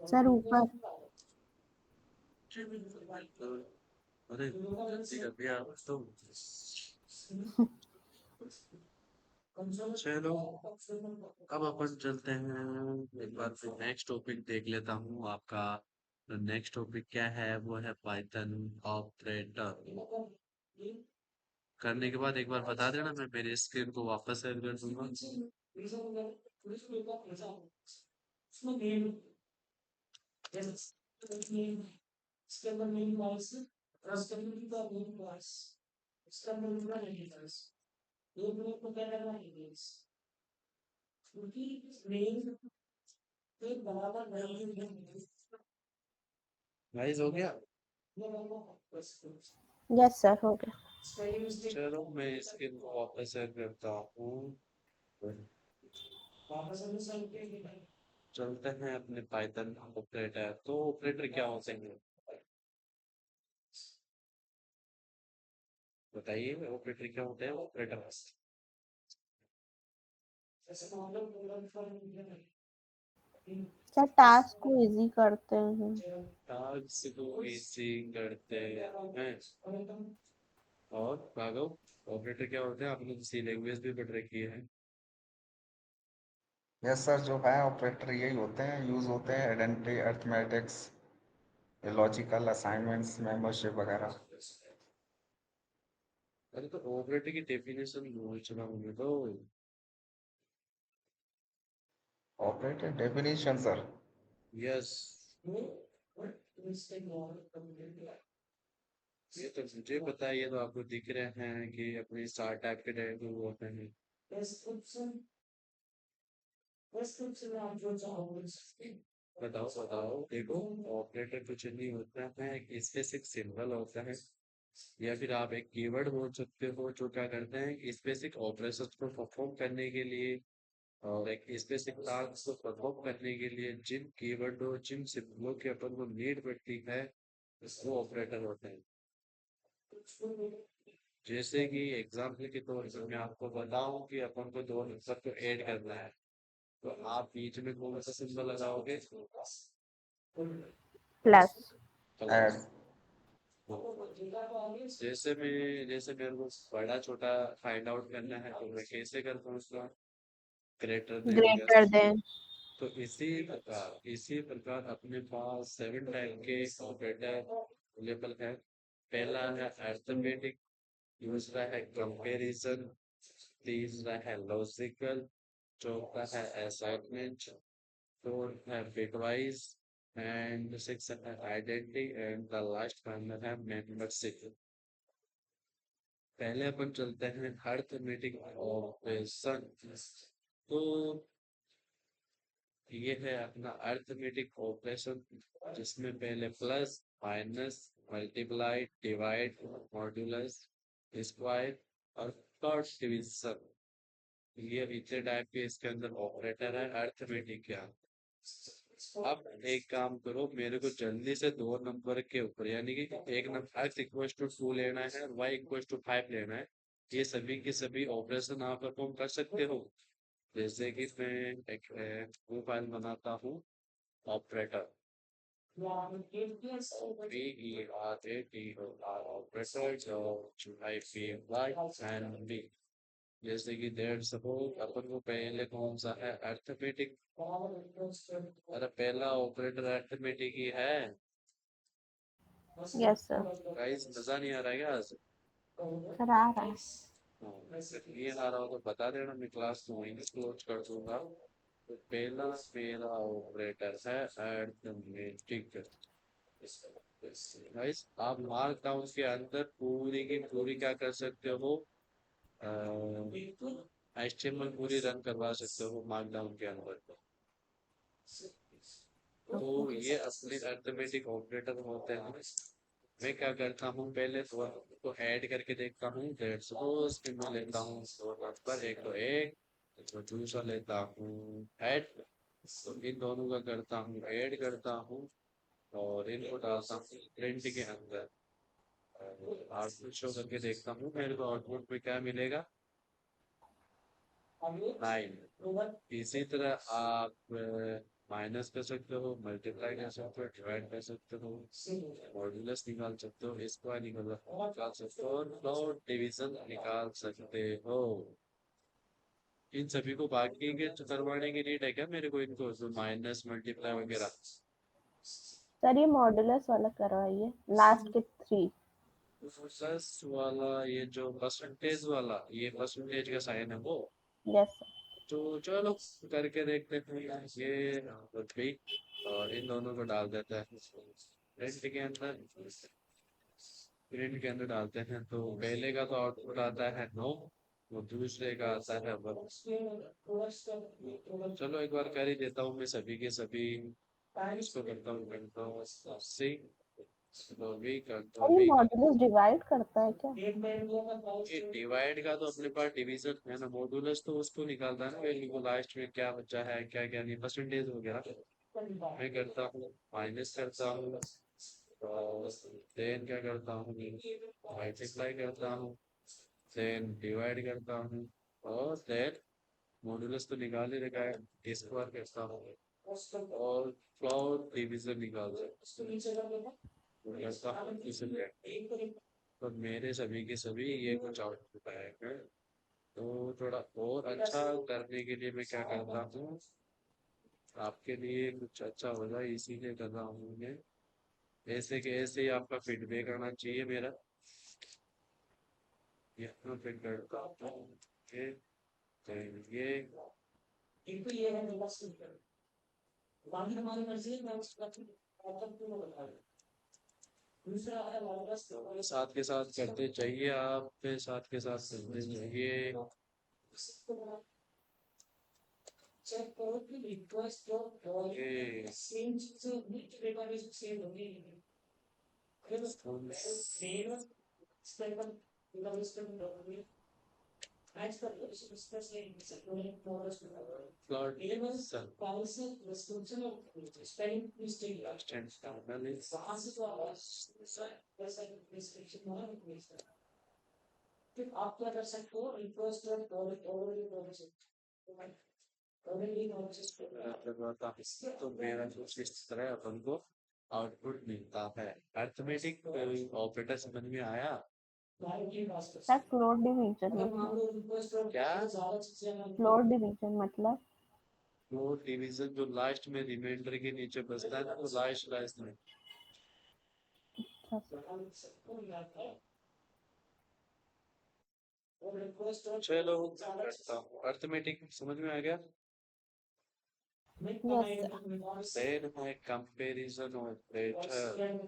S2: सर ऊपर।
S1: अरे जल्दी कर दिया आप तो। चलो, अब अपन चलते हैं एक बार, फिर नेक्स्ट टॉपिक देख लेता हूँ आपका। नेक्स्ट टॉपिक क्या है, वो है पाइथन ऑपरेटर। करने के बाद एक बार बता देना, मैं मेरे स्क्रीन को वापस शेयर कर दूंगा। गाइस हो गया?
S2: यस सर हो गया।
S1: चलो मैं स्क्रीन को वापस शेयर करता हूँ। चलते हैं अपने पाइथन ऑपरेटर। तो ऑपरेटर क्या होते हैं बताइए, ऑपरेटर क्या होते हैं ऑपरेटर?
S2: सर टास्क को इजी करते हैं।
S1: टास्क को इजी करते हैं। और भागो, ऑपरेटर क्या होते हैं? आपने सी लैंग्वेज भी पढ़ रखी है।
S3: यस सर, जो है ऑपरेटर यही होते हैं, यूज होते हैं identity, arithmetics, logical assignments, membership वगैरह।
S1: अरे तो ऑपरेटर की डेफिनेशन पूछना मुझे तो।
S3: Operator definition sir.
S1: यस, ये तो मुझे पता है, ये तो आपको दिख रहे हैं कि अपने स्टार्टअप के टाइम में वो होते हैं। बताओ बताओ, देखो, ऑपरेटर कुछ नहीं होता है, एक स्पेसिफिक सिंबल होता है, या फिर आप एक कीवर्ड बोल सकते हो, जो क्या करते हैं स्पेसिफिक ऑपरेशंस को परफॉर्म करने के लिए, और एक स्पेसिफिक टास्क को परफॉर्म करने के लिए जिन कीवर्डों, जिन सिंबलों की अपन को नीड पड़ती है, वो ऑपरेटर होते हैं। जैसे कि एग्जाम्पल के तौर पर मैं आपको बताऊं कि अपन को दो नंबर को ऐड करना है, तो आप बीच में कौन सा सिंबल लगाओगे?
S2: प्लस।
S3: ऐड।
S1: क्लास। जैसे मेरे को बड़ा छोटा फाइंड आउट करना है तो मैं कैसे करता हूँ उसका, ग्रेटर देन क्या।
S2: Greater than.
S1: तो इसी प्रकार अपने पास 7 टाइप के ऑपरेटर अवेलेबल है। पहला है अर्थमेटिक, दूसरा है कंपैरिजन, तीसरा है लॉजिकल, चौथा है असाइनमेंट, फोर्थ है बिटवाइज, एंड सिक्स है identity, and the last one है मेंबरशिप। पहले अपन चलते हैं अर्थमेटिक ऑपरेशन। तो ये है अपना अर्थमेटिक ऑपरेशन, जिसमें पहले plus, minus, multiply, divide, modulus, square और कॉस डिवीजन, ये इतने टाइप के इसके अंदर ऑपरेटर है अर्थमेटिक के। अब एक काम करो, मेरे को जल्दी से 2 नंबर के ऊपर, यानी कि एक नंबर x इक्वल टू 2 लेना है और y इक्वल टू 5 लेना है, ये सभी के सभी ऑपरेशन आप परफॉर्म कर सकते हो। जैसे कि मैं एक वो फाइल बनाता हूँ, ऑपरेटर PERATOR ऑपरेटर जो IPY एंड B। जैसे कि देर सपोज अपन को पहले कौन सा है, अर्थमेटिक। अरे पहला ऑपरेटर अर्थमेटिक ही है।
S2: Yes sir.
S1: गाइस मजा नहीं आ रहा है क्या आज?
S2: सर आ रहा है।
S1: ये आ रहा हो तो बता देना, मैं क्लास को वहीं क्लोज कर दूंगा। तो पहला मेरा ऑपरेटर है अर्थमेटिक। गाइस आप मार्क डाउन के अंदर पूरी की पूरी क्या कर सकते हो, HTML पूरी रन करवा सकते हो मार्कडाउन के अंदर। तो
S2: ओके।
S1: ये अपने अर्थमेटिक ऑपरेटर होते हैं। मैं क्या करता हूँ, पहले तो ऐड करके देखता हूँ, डेढ़ सपोज कि मैं लेता हूँ 2 नंबर, एक तो एक, तो दूसरा लेता हूँ ऐड, तो इन दोनों का करता हूँ ऐड करता हूँ और इनको डालता हूँ प्रिंट के अंदर। आउटपुट शो करके देखता हूँ मेरे को आउटपुट में क्या मिलेगा, 9। इसी तरह आप माइनस कर सकते हो, मल्टीप्लाई कर सकते हो, डिवाइड कर सकते हो, मॉड्यूलस निकाल सकते हो, स्क्वायर निकाल सकते हो और फ्लोट डिवीजन निकाल सकते हो। इन सभी को बाकी के करवाने की नीड है क्या मेरे को, इनको माइनस मल्टीप्लाई वगैरह?
S2: सर ये मॉडुलस वाला करवाइए, लास्ट के 3।
S1: प्लस वाला, ये जो परसेंटेज वाला, ये परसेंटेज का साइन है वो।
S2: Yes sir.
S1: तो चलो करके देखते हैं ये भी, और इन दोनों को डाल देते हैं प्रिंट के अंदर। प्रिंट के अंदर डालते हैं तो पहले का तो आउटपुट आता है 9, वो दूसरे का आता है 1। चलो एक बार कर ही देता हूँ मैं सभी के सभी, इसको करता हूँ 80, तो भी करता
S2: सर
S1: हूँ
S2: ये
S1: भी।
S2: मॉडुलस डिवाइड करता है क्या?
S1: ये डिवाइड का तो अपने पास डिवीजन है ना, मॉडुलस तो उसको निकालता है ना वैल्यू को, लास्ट में क्या बचा है क्या क्या नहीं, परसेंटेज वगैरह। मैं करता हूँ माइनस करता हूँ, और देन क्या करता हूँ, मल्टीप्लाई करता हूँ, देन डिवाइड करता हूँ, और देन मॉडुलस तो निकाल ही रखा है, स्क्वायर करता हूँ और फ्लोट डिवीजन निकालता हूँ, इसलिए तो मेरे सभी के सभी ये कुछ आउटपुट आएगा। तो थोड़ा और अच्छा करने के लिए मैं क्या करता हूँ, आपके लिए कुछ अच्छा हो जाए इसीलिए कर रहा हूँ मैं। ऐसे के ऐसे ही आपका फीडबैक आना चाहिए मेरा, यहाँ पे करता हूँ ये, then ये साथ के साथ करते चाहिए, आप पे साथ के साथ करते चाहिए। ये Lord, son, last and final is करवाता हूँ। तो मेरा कुछ इस तरह है अपन को आउटपुट मिलता है। अर्थमेटिक ऑपरेटर समझ में आया?
S2: सर फ्लोट डिवीजन मतलब
S1: क्या?
S2: फ्लोट डिवीजन मतलब
S1: फ्लोट डिवीजन जो लास्ट में रिमाइंडर के नीचे बचता है ना, तो लास्ट में। चलो करता हूँ। अर्थमेटिक समझ में आ गया?
S2: यस सर
S1: देन है कंपैरिजन ऑपरेटर।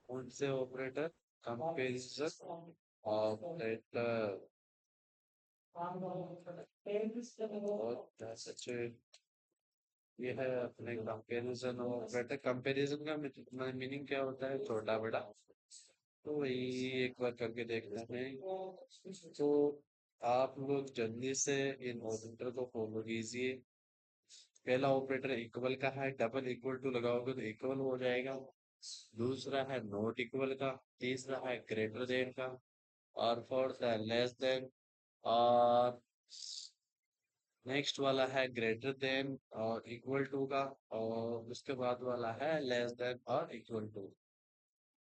S1: कौन से ऑपरेटर? Comparison operator. और सच ये है अपने कंपैरिजन ऑपरेटर। कंपैरिजन का मीनिंग क्या होता है? छोटा बड़ा। तो वही एक बार करके देखते हैं। तो आप लोग जल्दी से इन ऑपरेटर को फॉलो कीजिए। पहला ऑपरेटर इक्वल का है, डबल इक्वल टू लगाओगे तो इक्वल हो जाएगा। दूसरा है नॉट इक्वल का। तीसरा है ग्रेटर देन का। और फोर्थ है लेस देन। और नेक्स्ट वाला है ग्रेटर देन और इक्वल टू का। और उसके बाद वाला है लेस देन और इक्वल टू।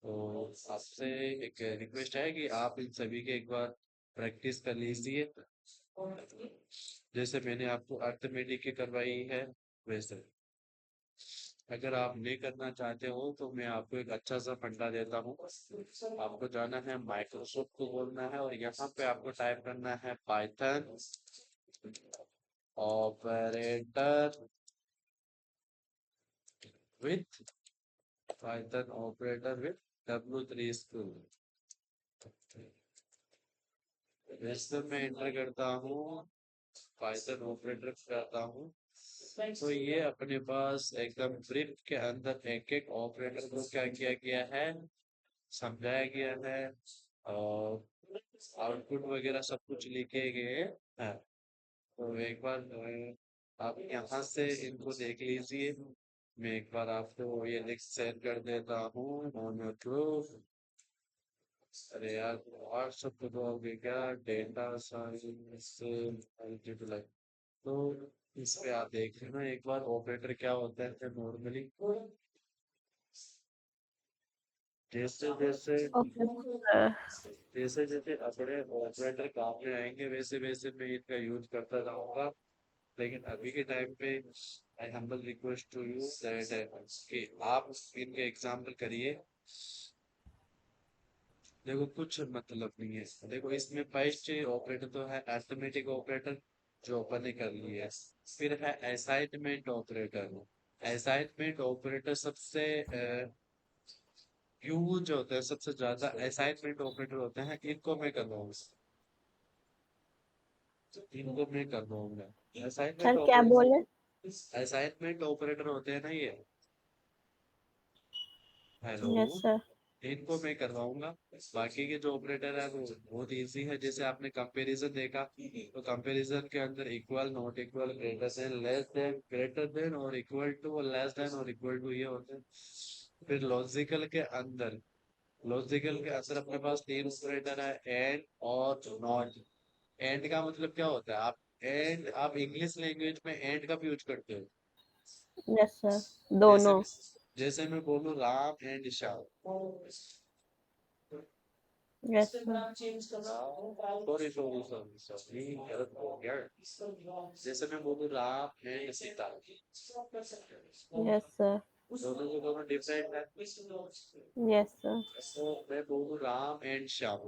S1: तो आपसे एक रिक्वेस्ट है कि आप इन सभी के एक बार प्रैक्टिस कर लीजिए, जैसे मैंने आपको अर्थमेटिक की करवाई है वैसे। अगर आप नहीं करना चाहते हो तो मैं आपको एक अच्छा सा फंडा देता हूँ। आपको जाना है माइक्रोसॉफ्ट को बोलना है और यहाँ पे आपको टाइप करना है Python operator with Python operator with W3 school. वैसे मैं एंटर करता हूँ, पाइथन ऑपरेटर करता हूँ, तो ये अपने पास एकदम ब्रीफ के अंदर एक एक ऑपरेटर को क्या किया गया है, समझाया गया है। और आउटपुट वगैरह सब कुछ लिखे गए हैं। तो एक बार आप यहाँ से इनको देख लीजिए। मैं एक बार आपको ये लिंक शेयर कर देता हूँ ऑन यूट्यूब। अरे यार व्हाट्सएप पे तो हो क्या, डेटा साइंस अलजेब्रा। तो इस पे आप देख लेना एक बार ऑपरेटर क्या होता है नॉर्मली। जैसे जैसे
S2: ओके सर
S1: जैसे जैसे अपने ऑपरेटर काम में आएंगे वैसे वैसे मैं इनका यूज करता रहूंगा। लेकिन अभी के टाइम पे I humble request to you that कि आप इनके एग्जाम्पल करिए। देखो कुछ मतलब नहीं है। देखो इसमें फर्स्ट ऑपरेटर तो है अरिथमेटिक ऑपरेटर जो अपन ने कर लिया है। फिर है असाइनमेंट ऑपरेटर। असाइनमेंट ऑपरेटर सबसे यूज होता है, सबसे ज्यादा असाइनमेंट ऑपरेटर होते हैं। इनको मैं कर दूंगा।
S2: सर
S1: असाइनमेंट
S2: क्या बोले
S1: ऑपरेटर, असाइनमेंट ऑपरेटर होते हैं ना ये। हेलो।
S2: यस सर
S1: इनको मैं करवाऊंगा। बाकी के जो ऑपरेटर है वो बहुत इजी है। जैसे आपने कंपैरिजन देखा, तो कंपैरिजन के अंदर equal, not equal, greater than, less than, greater than और इक्वल टू और लेस देन और इक्वल टू ये होते हैं। फिर लॉजिकल के अंदर अपने पास तीन ऑपरेटर है, एंड और नॉट। एंड का मतलब क्या होता है? आप इंग्लिश लैंग्वेज में एंड का भी यूज करते हो।
S2: यस सर
S1: जैसे
S2: दोनों
S1: जैसे मैं बोलूँ Ram and Shyam.
S2: Yes sir
S1: sorry sorry sorry sorry गलत हो गया। जैसे मैं बोलूँ Ram and Sita,
S2: yes sir
S1: दोनों के दोनों डिफरेंट है।
S2: यस सर
S1: तो मैं बोलूँ राम एंड श्याम।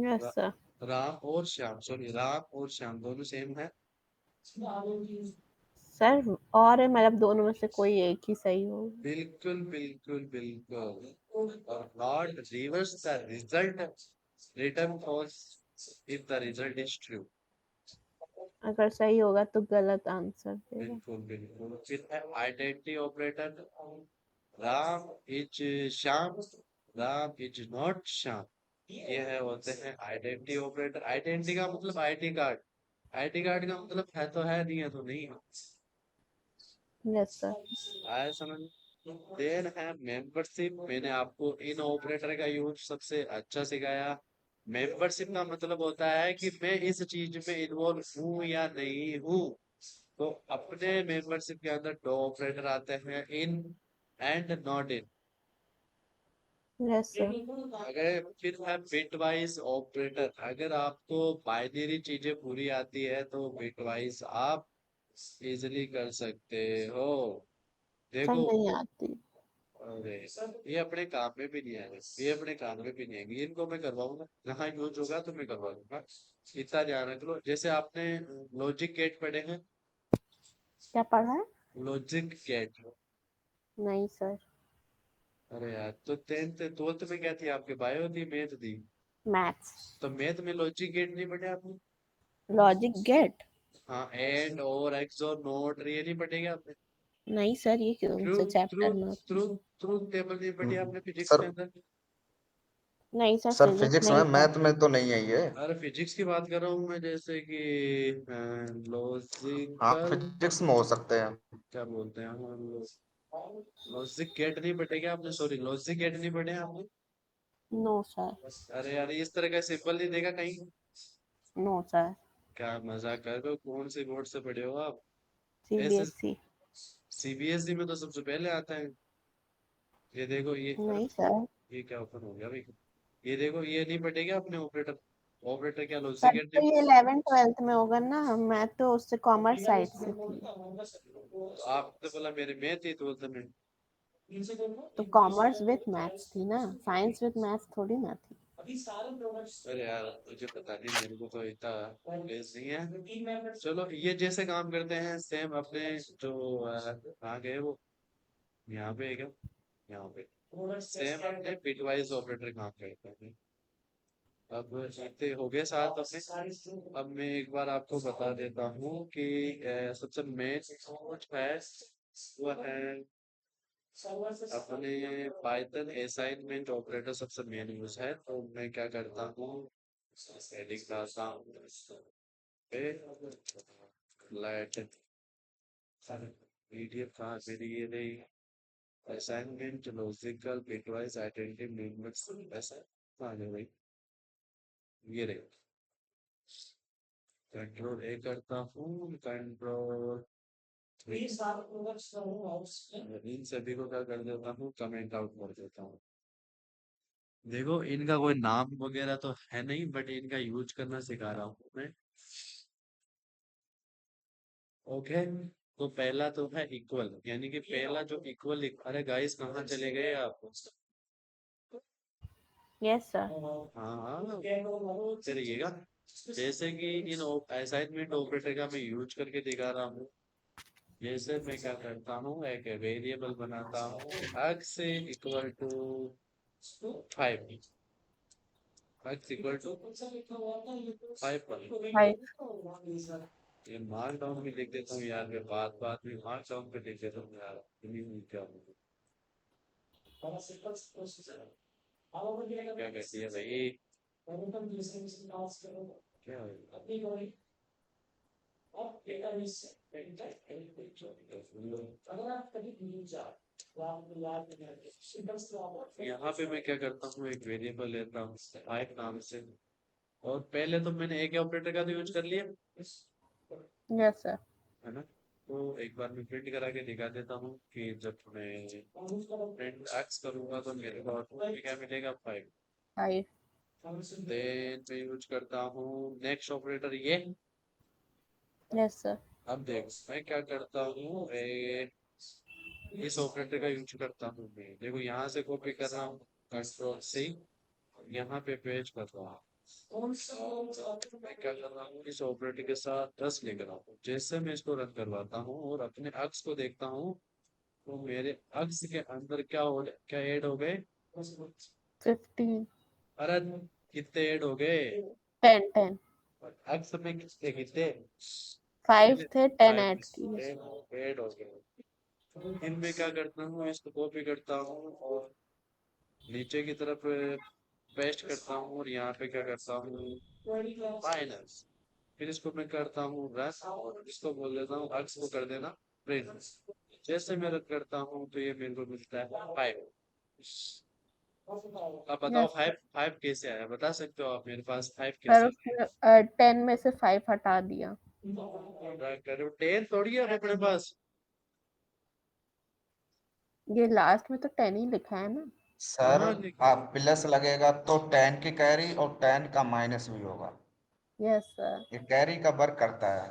S2: यस
S1: रा-
S2: सर
S1: राम और श्याम, सॉरी राम और श्याम दोनों सेम है।
S2: सर और है, मतलब दोनों में से कोई एक ही सही हो।
S1: बिल्कुल बिल्कुल बिल्कुल। और not reverse the result, return false if the result is true.
S2: अगर सही होगा तो गलत आंसर देगा।
S1: बिल्कुल बिल्कुल। फिर है identity operator. Ram is Shyam, Ram is not Shyam. ये है होते हैं आइडेंटिटी ऑपरेटर। आइडेंटिटी का मतलब आईडी कार्ड। आईडी कार्ड का मतलब है तो है, नहीं है तो नहीं है।
S2: यस सर
S1: आया समझ? देन है मेंबरशिप। मैंने आपको इन ऑपरेटर का यूज सबसे अच्छा सिखाया। मेंबरशिप का मतलब होता है कि मैं इस चीज में इन्वॉल्व हूँ या नहीं हूँ। तो अपने मेंबरशिप के अंदर दो ऑपरेटर आते हैं, in and not in.
S2: Yes sir.
S1: अगर फिर है बिट वाइज ऑपरेटर, अगर आपको बाइनरी चीजें पूरी आती है तो बिट वाइज आप इजिली कर सकते हो।
S2: सर
S1: देखो,
S2: नहीं आती।
S1: अरे ये अपने काम में भी नहीं आएंगे, ये अपने काम में भी नहीं आएंगे, इनको मैं करवाऊंगा जहाँ यूज होगा तो मैं करवा दूंगा। इतना ध्यान रख लो। जैसे आपने लॉजिक गेट पढ़े हैं,
S2: क्या पढ़ा है?
S1: Logic gate.
S2: नहीं सर।
S1: अरे यार, तो 10th 12th में क्या थी आपके, बायो थी मैथ थी?
S2: मैथ्स।
S1: तो मैथ में लॉजिक गेट नहीं पढ़े आपने?
S2: Logic gate?
S1: हाँ, and or XOR not, ये नहीं पढ़ेगा आपने?
S2: नहीं सर, ये कौन
S1: ट्रू
S2: से
S1: ट्रू
S2: चैप्टर में होता है?
S1: ट्रू ट्रूथ टेबल नहीं पढ़ी आपने फिजिक्स के
S3: सर
S1: अंदर?
S2: नहीं सर,
S3: सर
S2: फिजिक्स
S3: फिजिक्स में
S2: नहीं था।
S3: मैथ में तो नहीं है ये।
S1: अरे फिजिक्स की बात कर रहा हूँ मैं, जैसे कि
S3: हाँ
S1: लॉजिकल,
S3: फिजिक्स में हो सकते हैं।
S1: क्या बोलते हैं हम, लॉजिक गेट नहीं पढ़ेगा आपने, सॉरी लॉजिक गेट नहीं पढ़े आपने?
S2: No sir.
S1: अरे यार, इस तरह का सिंबल नहीं देगा कहीं?
S2: No sir.
S1: क्या मजाक कर रहे हो, कौन से बोर्ड से पढ़े हो आप? ऐसे
S2: सीबीएसई।
S1: सीबीएसई में तो सबसे पहले आता है। ये देखो ये, अरे
S2: नहीं सर।
S1: ये क्या ओपन हो गया भाई? ये देखो, ये नहीं पढ़ेगा अपने ऑपरेटर, ऑपरेटर क्या लॉजिक
S2: सर
S1: गेट
S2: तो
S1: नहीं?
S2: ये 11th 12th में होगा ना, मैं तो उससे कॉमर्स साइड से थी।
S1: तो आपने बोला मेरे में थी तो में।
S2: तो कॉमर्स विथ मैथ्स थी ना, साइंस विथ मैथ्स थोड़ी ना थी।
S1: अरे यार, मुझे पता नहीं, मेरे को तो इतना नॉलेज नहीं है। चलो, ये जैसे काम करते हैं सेम अपने जो कहाँ गए वो, यहाँ पे है क्या, यहाँ पे सेम अपने बिटवाइज ऑपरेटर काम करते हैं। अब इतने हो गए साथ अपने। अब मैं एक बार आपको बता देता हूँ कि सबसे मेन है वो है अपने पाइथन असाइनमेंट ऑपरेटर, सबसे मेन यूज है। तो मैं क्या करता हूँ, हेडिंग डालता हूँ पे लेट पीडीएफ कहाँ मेरी, ये रही असाइनमेंट लॉजिकल बिटवाइज आइडेंटिटी मीनमेंट्स, ऐसा कहाँ है भाई, ये रही। कंट्रोल ए करता हूँ, कंट्रोल इन सभी को क्या कर देता हूँ, कमेंट आउट कर देता हूँ। देखो, इनका कोई नाम वगैरह तो है नहीं, बट इनका यूज करना सिखा रहा हूँ मैं। ओके, तो पहला तो है इक्वल, यानी कि पहला जो इक्वल, अरे गाइस कहाँ चले गए आप?
S2: Yes sir.
S1: हाँ हाँ, चलिएगा। जैसे कि इन असाइनमेंट ऑपरेटर का मैं यूज करके दिखा रहा हूँ। जैसे मैं क्या करता हूँ, एक वेरिएबल बनाता हूँ x equal to 5, x equal to 5 पर।
S2: फाइव।
S1: ये मार्क डाउन भी लिख देता हूँ यार, मैं बात बात में मार्क डाउन पे लिख देता हूँ यार, क्या होगा? क्या कहती है भाई, क्या है? यहाँ पे मैं क्या करता हूँ, एक वेरिएबल लेता हूँ फाइव नाम से, और पहले तो मैंने एक ऑपरेटर का तो यूज कर लिया,
S2: यस सर।
S1: है ना? तो एक बार मैं प्रिंट करा के दिखा देता हूँ कि जब मैं प्रिंट एक्स करूंगा तो मेरे को आउटपुट में क्या मिलेगा, 5।
S2: फाइव।
S1: देन मैं यूज करता हूँ नेक्स्ट ऑपरेटर, ये।
S2: Yes sir.
S1: अब देख, मैं क्या करता हूँ, इस ऑपरेटर का यूज करता हूँ मैं, देखो यहाँ से कॉपी कर रहा हूँ, कंट्रोल सी, यहाँ पे पेज कर रहा हूँ। मैं क्या कर रहा हूँ, इस ऑपरेटर के साथ 10 लेकर आता हूँ। जैसे मैं इसको रन करवाता हूँ और अपने अक्स को देखता हूँ, तो मेरे अक्स के अंदर क्या ऐड हो गए?
S2: 15।
S1: अरे कितने ऐड हो गए?
S2: 10 10।
S1: अक्स में कितने कितने?
S2: 5 थे, 10
S1: फाइव
S2: ऐड किए।
S1: ऐड हो गए। इनमें क्या करता हूँ, इसको कॉपी करता हूँ और नीचे की तरफ पेस्ट करता हूँ, और यहाँ पे क्या करता हूँ, फाइनल्स। फिर इसको मैं करता हूँ रन, और इसको बोल देता हूँ अक्स को कर देना प्रिंट। जैसे मैं रन करता हूँ तो ये मेरे को मिलता है 5। अब बताओ,
S2: यस सर।
S1: 5 5 कैसे आया, बता सकते हो आप, मेरे पास 5
S2: सर
S1: कैसे आया?
S2: उसने 10 में से 5 हटा दिया।
S1: करो 10 थोड़ी है अपने पास।
S2: ये लास्ट में तो 10 ही लिखा है ना।
S3: सर
S1: कहाँ लिखा है?
S3: आप प्लस लगेगा तो 10 की कैरी और 10 का माइनस भी होगा।
S2: Yes sir.
S3: ये कैरी का वर्क करता है।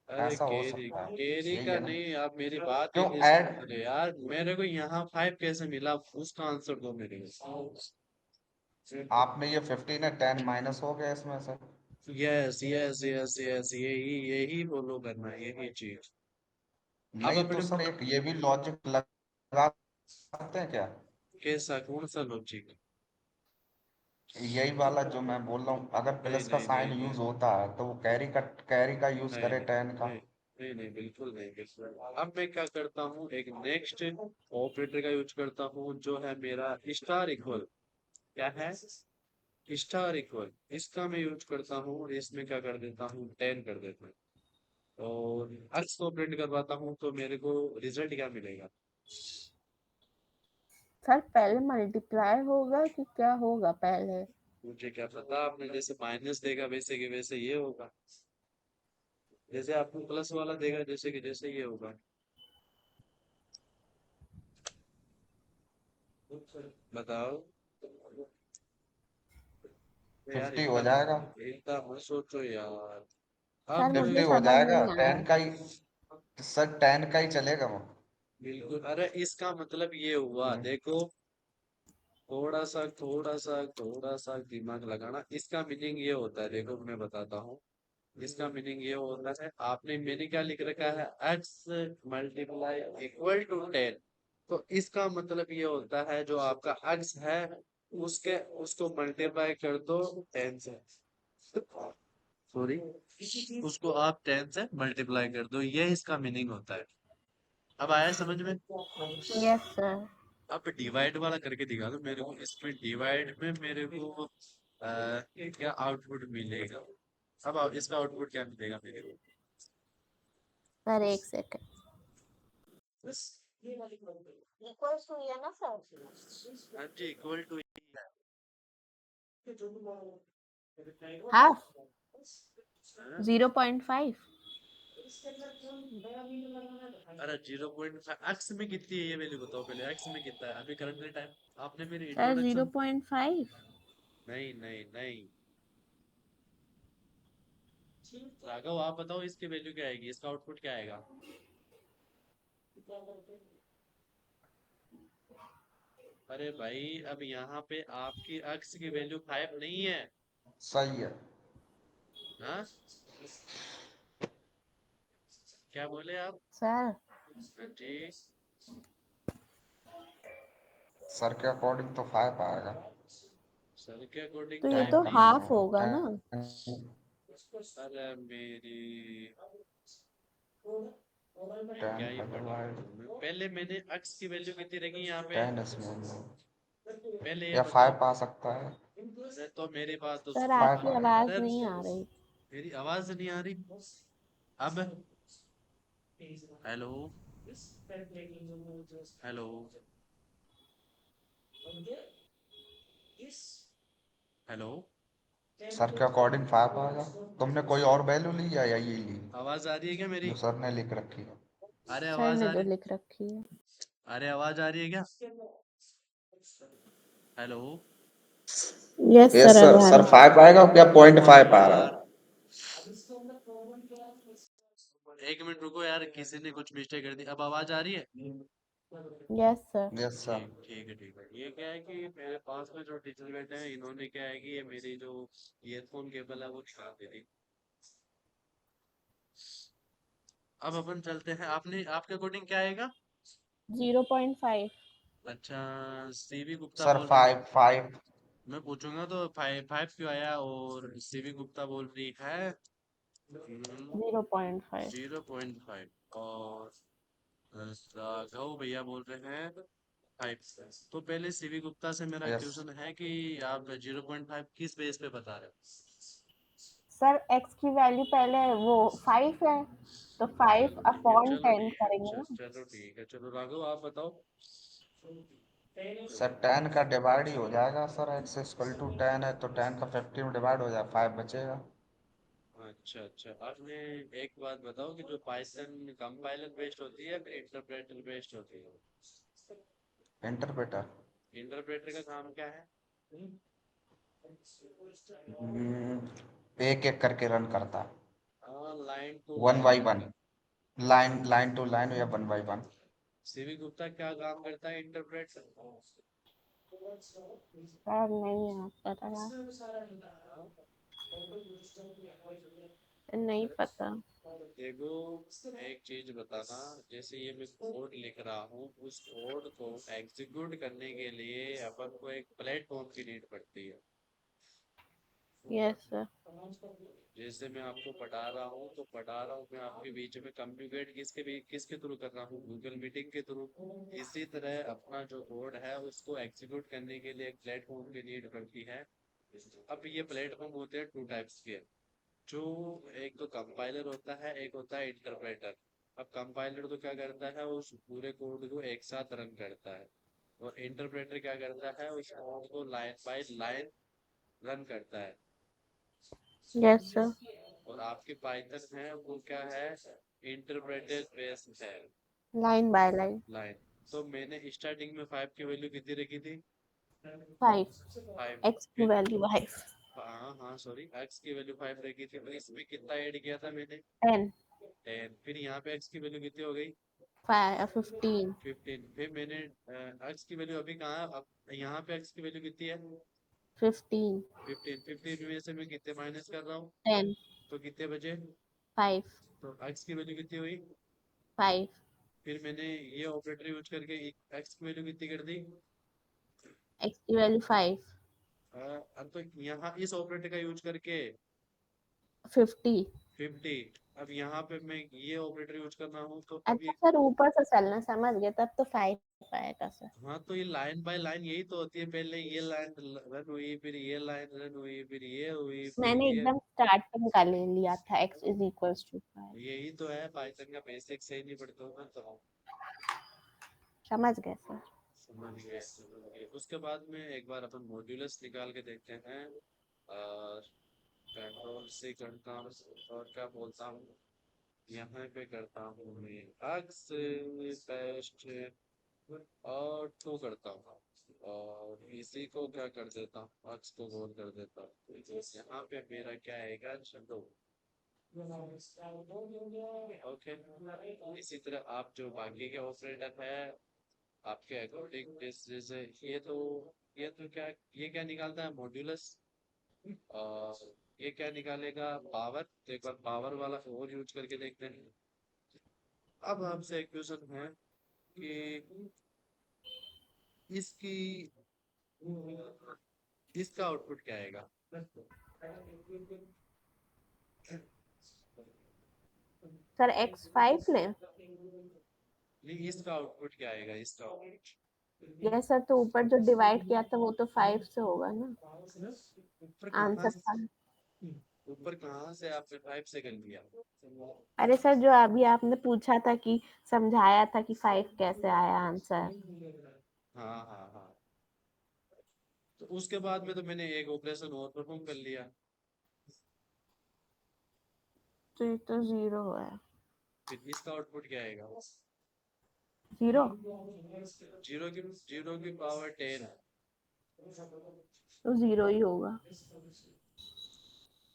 S1: अरे
S3: ऐसा हो
S1: केरी
S3: सकता है।
S1: केरी
S3: यही
S1: का
S3: है ना।
S1: नहीं, आप मेरी बात
S3: क्यों
S1: देखिए
S3: ऐड।
S1: अरे यार मेरे को यहाँ 5 कैसे मिला, उसका आंसर दो मेरे को।
S3: आपने ये 15 है, 10 माइनस हो गया इसमें से।
S1: यस यस यस यस, यही यही फॉलो करना है, यही चीज। अब
S3: नहीं तो
S1: अपने
S3: सर एक ये भी लॉजिक लगा सकते हैं क्या।
S1: कैसा कौन सा लॉजिक?
S3: यही वाला जो मैं बोल रहा हूँ, अगर
S1: नहीं
S3: प्लस का
S1: नहीं
S3: साइन
S1: नहीं नहीं
S3: यूज होता है तो वो कैरी का यूज
S1: नहीं
S3: करे
S1: नहीं
S3: 10 का।
S1: नहीं नहीं नहीं, बिल्कुल नहीं, बिल्कुल। अब मैं क्या करता हूँ, एक नेक्स्ट ऑपरेटर का यूज करता हूँ जो है मेरा स्टार इक्वल। क्या है? Star equal. इसका मैं यूज करता हूँ और इसमें क्या कर देता हूँ, 10 कर देता हूँ और अक्स को प्रिंट करवाता हूँ तो मेरे को रिजल्ट क्या मिलेगा?
S2: सर पहले मल्टीप्लाई होगा कि क्या होगा पहले?
S1: मुझे क्या पता, आपने जैसे माइनस देगा वैसे के वैसे ये होगा, जैसे आपको प्लस वाला देगा जैसे कि जैसे ये होगा। बताओ। तो यार
S3: 50 हो
S1: इतना
S3: जाएगा।
S1: इतना मत सोचो यार।
S2: सर
S1: अब मेरे
S3: 50
S2: मुझे
S3: हो
S2: समझ
S3: जाएगा,
S2: नहीं आया।
S3: 10 का ही। सर 10 का ही चलेगा वो।
S1: बिल्कुल, अरे इसका मतलब ये हुआ
S3: हम्म।
S1: देखो, थोड़ा सा दिमाग लगाना। इसका मीनिंग ये होता है, देखो मैं बताता हूँ। इसका मीनिंग ये होता है, आपने मैंने क्या लिख रखा है, x मल्टीप्लाई इक्वल टू 10। तो इसका मतलब ये होता है जो आपका x है उसके उसको मल्टीप्लाई कर दो 10 से। सॉरी, उसको आप 10 से मल्टीप्लाई कर दो, ये इसका मीनिंग होता है। अब आया समझ में?
S2: Yes sir.
S1: अब डिवाइड वाला करके दिखा दो मेरे को, इसमें डिवाइड में मेरे को क्या आउटपुट मिलेगा? अब इसका आउटपुट क्या मिलेगा मेरे को?
S2: सर एक सेकंड। इक्वल्स टू है ना सर?
S1: हाँ जी, इक्वल टू।
S2: हाफ।
S1: हाँ?
S2: 0.5।
S1: अरे 0.5 एक्स में कितनी है ये वैल्यू बताओ पहले, एक्स में कितना है अभी करंटली टाइम? आपने मेरी
S2: सर
S1: इंट्रोडक्शन।
S2: 0.5।
S1: नहीं नहीं नहीं, राघव आप बताओ इसकी वैल्यू क्या आएगी, इसका आउटपुट क्या आएगा? अरे भाई अब यहाँ पे आपकी एक्स की वैल्यू 5 नहीं है।
S3: सही है।
S1: हाँ, क्या बोले आप?
S2: सर
S1: हाँ जी।
S3: सर के अकॉर्डिंग तो 5 आएगा।
S1: सर के अकॉर्डिंग
S2: तो ये
S3: 10
S2: तो
S1: 5 ही
S3: नहीं
S1: आएगा।
S2: हाफ
S3: होगा,
S2: होगा ना।
S3: 10।
S1: अरे मेरी
S3: 10
S1: क्या ही
S3: का
S1: पढ़ा
S3: डिवाइड
S1: रहा हूँ मैं, पहले मैंने एक्स की वैल्यू कितनी रखी यहाँ पे?
S3: 10 इसमें
S1: पहले ये
S3: या
S1: बताओ।
S3: 5 आ सकता है।
S1: अरे तो मेरी बात तो
S2: सर
S1: सुनो।
S3: 5
S2: आपकी
S3: आएगा।
S2: आवाज
S1: अरे
S2: नहीं आ रही।
S1: मेरी आवाज नहीं आ रही। अब हेलो, हेलो, हेलो।
S3: सर के अकॉर्डिंग 5 आएगा। तुमने कोई और वैल्यू ली या यही ली
S1: आवाज आ रही है क्या मेरी?
S3: जो सर ने लिख रखी है।
S1: अरे
S2: सर
S1: आवाज
S2: ने
S1: आ
S2: जो
S1: रही,
S2: लिख रखी है।
S1: अरे आवाज आ रही है क्या? हेलो।
S2: यस
S3: यस
S2: सर अब
S3: सर,
S2: आ
S3: सर
S2: रहा
S3: 5 आएगा क्या, 0.5 आ रहा
S1: यार
S3: है।
S1: एक मिनट रुको यार, किसी ने कुछ मिस्टेक कर दी, अब आवाज आ रही है?
S2: है। Yes sir.
S3: Yes sir.
S1: ठीक ठीक है ठीक है। ये क्या है कि मेरे पास में जो टीचर बैठे हैं इन्होंने क्या है कि ये मेरी जो ईयरफोन केबल है वो निकाल दी थी। अब अपन चलते हैं, आपने आपके अकॉर्डिंग क्या आएगा?
S2: 0.5।
S1: अच्छा, सीवी गुप्ता
S3: सर
S1: बोल रहे।
S3: 5 5।
S1: मैं पूछूंगा तो 5 5 क्यों आया, और सीवी गुप्ता बोल रही है
S2: 0.5।
S1: 0.5, और राघव भैया बोल रहे हैं 5। तो पहले सीवी गुप्ता से मेरा
S3: यस
S1: क्वेश्चन है कि आप 0.5 किस बेस पे बता रहे हो?
S2: सर एक्स की वैल्यू पहले वो 5 है, तो 5
S1: चलो ठीक है,
S2: अपॉन
S1: चलो
S2: 10
S1: ठीक है,
S2: करेंगे ना।
S1: चलो ठीक है, चलो राघव आप बताओ।
S3: सर, 10 का डिवाइड ही हो जाएगा सर, x इक्वल टू 10 है तो 10 का 50 में डिवाइड हो जाए 5 बचेगा।
S1: हाँ अच्छा अच्छा, आपने एक बात बताओ कि जो पाइथन कंपाइलर बेस्ड होती है या फिर इंटरप्रेटर बेस्ड होती है?
S3: इंटरप्रेटर।
S1: इंटरप्रेटर का काम क्या है?
S3: एक एक करके रन करता,
S1: हाँ, line two
S3: one
S1: line
S3: by
S1: run
S3: one,
S1: कर।
S3: लाइन लाइन टू लाइन या one by one.
S1: CV Gupta क्या काम करता है इंटरप्रेटर?
S2: सर नहीं है पता यार, नहीं पता।
S1: देखो, एक चीज बताना, जैसे ये मैं कोड लिख रहा हूँ, उस कोड को एग्जीक्यूट करने के लिए अपन को एक प्लेटफॉर्म की नीड पड़ती है।
S2: Yes sir.
S1: जैसे मैं आपको पढ़ा रहा हूँ तो पढ़ा रहा हूँ मैं आपके बीच में कम्युनिकेट किसके थ्रू कर रहा हूँ, गूगल मीटिंग के थ्रू। इसी तरह अपना जो कोड है उसको एग्जीक्यूट करने के लिए एक प्लेटफॉर्म की नीड पड़ती है। अब ये प्लेटफॉर्म होते हैं टू टाइप्स के, जो एक तो कंपाइलर होता है, एक होता है इंटरप्रेटर। अब कंपाइलर तो क्या करता है, उस पूरे कोड को एक साथ रन करता है, और इंटरप्रेटर क्या करता है, उस कोड को लाइन बाय लाइन रन करता है।
S2: Yes sir.
S1: और आपके पाइथन है वो क्या है, इंटरप्रेटेड बेस्ड है,
S2: लाइन बाय लाइन।
S1: लाइन। तो मैंने स्टार्टिंग में 5 की वैल्यू कितनी रखी थी?
S2: 5।
S1: 5।
S2: एक्स की
S1: फिर
S2: वैल्यू 5।
S1: हाँ हाँ सॉरी, एक्स की वैल्यू 5 रखी थी, और इसमें कितना ऐड किया था मैंने?
S2: 10।
S1: 10। फिर यहाँ पे एक्स की वैल्यू कितनी हो गई?
S2: 15।
S1: 15। फिर मैंने एक्स की वैल्यू अभी कहाँ, अब यहाँ पे एक्स की वैल्यू कितनी है?
S2: 15।
S1: 15। 15 में से मैं कितने माइनस कर रहा हूँ,
S2: 10।
S1: तो कितने बचे?
S2: 5।
S1: तो एक्स की वैल्यू कितनी हुई?
S2: 5।
S1: फिर मैंने ये ऑपरेटर यूज करके एक्स की वैल्यू कितनी कर दी?
S2: एक्स की वैल्यू 5।
S1: अब तो यहाँ इस ऑपरेटर का यूज करके
S2: 50।
S1: 50। अब यहाँ पे मैं ये ऑपरेटर यूज कर रहा हूँ, तो अब
S2: अच्छा
S1: ये,
S2: सर, ऊपर से चलना समझ गया, तब तो 5 आएगा सर।
S1: हाँ तो ये लाइन बाय लाइन यही तो होती है, पहले ये लाइन रन हुई, फिर ये लाइन रन हुई, फिर ये हुई, फिर
S2: मैंने
S1: ये।
S2: एकदम स्टार्टिंग का ले लिया था, एक्स इज इक्वल्स टू 5।
S1: यही तो है, पाइथन का बेसिक सही नहीं पढ़ते हो ना तो।
S2: समझ गए सर।
S1: समझ गए समझ गए। उसके बाद में एक बार अपन मॉड्यूलस निकाल के देखते हैं, और कंट्रोल से करता हूँ, और क्या बोलता हूँ, यहाँ पे करता हूँ मैं अक्स पेस्ट, और टू करता हूँ, और इसी को क्या कर देता हूँ, अक्स को गोल कर देता हूँ, तो यहाँ पे मेरा क्या आएगा, चलो। ओके। इसी तरह आप जो बाकी के ऑपरेटर है, आपके अकॉर्डिंग जैसे ये तो क्या, ये क्या निकालता है, मॉड्यूलस। और ये क्या निकालेगा, पावर। तो एक बार पावर वाला और यूज करके देखते हैं। अब हमसे एक क्वेश्चन है कि इसकी इसका आउटपुट क्या आएगा?
S2: सर X5 लें।
S1: नहीं, इसका आउटपुट क्या आएगा, इसका आउटपुट?
S2: यस सर, तो ऊपर जो डिवाइड किया था वो तो 5 से होगा ना।
S1: ऊपर कहाँ
S2: आंसर
S1: से,
S2: था।
S1: ऊपर कहाँ से आपने 5 से कर लिया?
S2: अरे सर, जो अभी आपने पूछा था कि समझाया था कि 5 कैसे आया आंसर।
S1: हाँ हाँ हाँ। तो उसके बाद में तो मैंने एक ऑपरेशन और परफॉर्म कर लिया।
S2: तो ये तो 0 है।
S1: फिर इसका आउटपुट क्या आएगा?
S2: 0।
S1: जीरो की पावर 10।
S2: तो 0 ही होगा।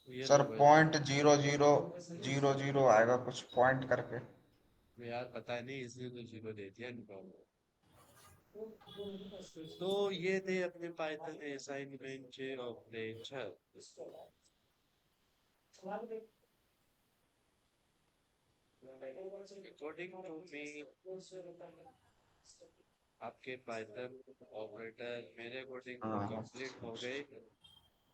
S1: ये
S3: सर
S1: लो भाई।
S3: 0.0000 आएगा कुछ पॉइंट करके।
S1: यार पता नहीं, इसलिए तो जीरो दे दिया निकालो। तो ये थे अपने Python assignment operator. According to me, आपके पाइथन ऑपरेटर मेरे अकॉर्डिंग तो
S3: हाँ।
S1: कंप्लीट हो गए।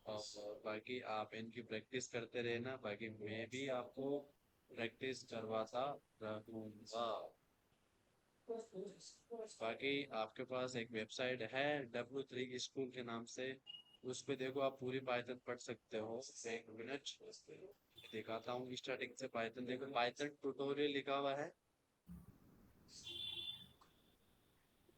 S1: और बाकी आप इनकी प्रैक्टिस करते रहना, बाकी मैं भी आपको प्रैक्टिस करवाता रहूंगा। बाकी आपके पास एक वेबसाइट है W3 स्कूल के नाम से, उस पे देखो आप पूरी पाइथन पढ़ सकते हो। एक मिनट दिखाता हूँ, स्टार्टिंग से पाइथन देखो, पाइथन ट्यूटोरियल लिखा हुआ है।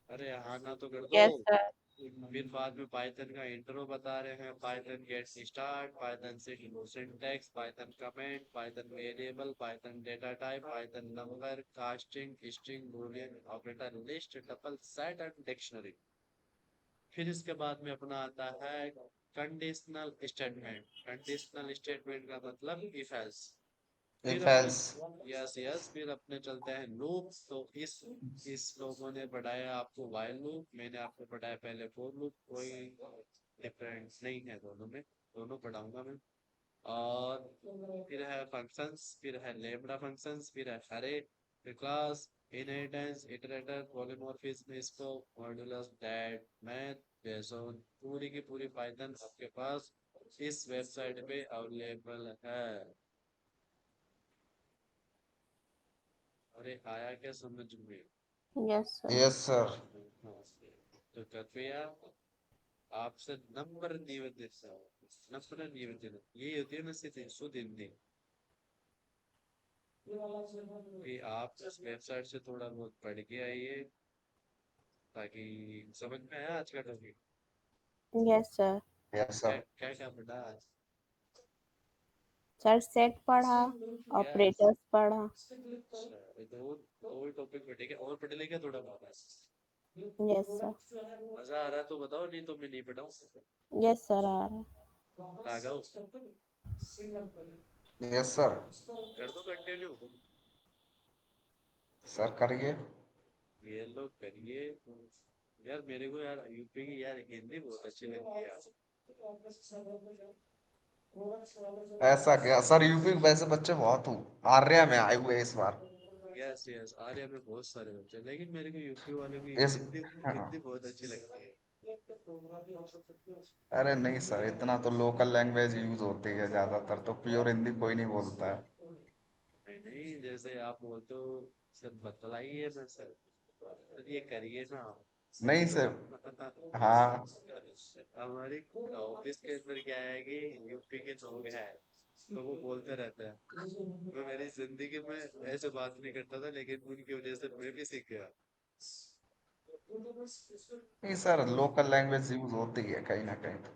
S1: अरे हाँ ना तो कर दो।
S2: Yes sir.
S1: फिर बाद में पाइथन का इंट्रो बता रहे हैं, Python get start, Python syntax, Python comment, Python variable, Python data type, Python number, casting, string, Boolean, operator, list, tuple, set and dictionary. फिर इसके बाद में अपना आता है कंडीशनल स्टेटमेंट। कंडीशनल स्टेटमेंट का मतलब इफ एल्स। फिर
S3: इफ
S1: अपने,
S3: एल्स।
S1: यस यस, फिर अपने चलते हैं लूप। तो इस लोगों ने पढ़ाया आपको व्हाइल लूप, मैंने आपको पढ़ाया पहले फॉर लूप। कोई डिफरेंस नहीं है दोनों में, दोनों पढ़ाऊंगा मैं। और फिर है फंक्शंस, फिर है लेम्डा फंक्शंस, फिर है अरे, फिर class, inheritance, iterator, polymorphism, scope, modulus, that, math, बेसोन, पूरी की पूरी पाइथन आपके पास इस वेबसाइट पे अवेलेबल है। अरे आया क्या समझ में?
S2: Yes sir.
S3: Yes sir.
S1: हाँ, तो कृपया आपसे नम्र निवेदन है, नम्र निवेदन, ये होती है ना सीधे शुद्ध हिंदी, कि आप इस वेबसाइट से थोड़ा बहुत पढ़ के आइए, ताकि समझ में आया आज का टॉपिक।
S2: Yes sir.
S3: यस
S1: क्या
S3: सर।
S1: क्या क्या पढ़ा आज?
S2: सर सेट पढ़ा,
S1: यस।
S2: ऑपरेटर्स पढ़ा।
S1: अच्छा, ये दो टॉपिक पढ़े क्या? और पढ़ ले क्या थोड़ा बहुत?
S2: Yes sir.
S1: मजा आ रहा है तो बताओ, नहीं तो मैं नहीं पढ़ाऊँ।
S2: यस सर आ रहा है।
S1: Raghav,
S3: yes sir.
S1: कर दो कंटिन्यू।
S3: सर करिए।
S1: ये लोग करिए। यार मेरे को यार यूपी की यार हिंदी बहुत अच्छी लगती है यार।
S3: ऐसा क्या सर, यूपी में वैसे बच्चे बहुत हूँ, आर्या में आए हुए इस बार।
S1: यस यस, आर्या में बहुत सारे बच्चे हैं, लेकिन मेरे को यूपी वालों की
S3: इस
S1: हिंदी,
S3: हाँ।
S1: हिंदी बहुत अच्छी लगती है।
S3: अरे नहीं सर, इतना तो लोकल लैंग्वेज यूज होती है ज्यादातर, तो प्योर हिंदी कोई नहीं बोलता है।
S1: नहीं नहीं, जैसे आप बोलते हो, सर बतलाइए ना सर, तो ये करिए ना।
S3: नहीं सर। हाँ।
S1: हमारी ऑफिस के अंदर क्या है कि यूपी के लोग हैं, तो वो बोलते रहते हैं। मैं मेरी जिंदगी में ऐसे बात नहीं करता था, लेकिन उनकी वजह से मैं भी सीख गया।
S3: नहीं सर, लोकल लैंग्वेज यूज होती है कहीं ना कहीं तो।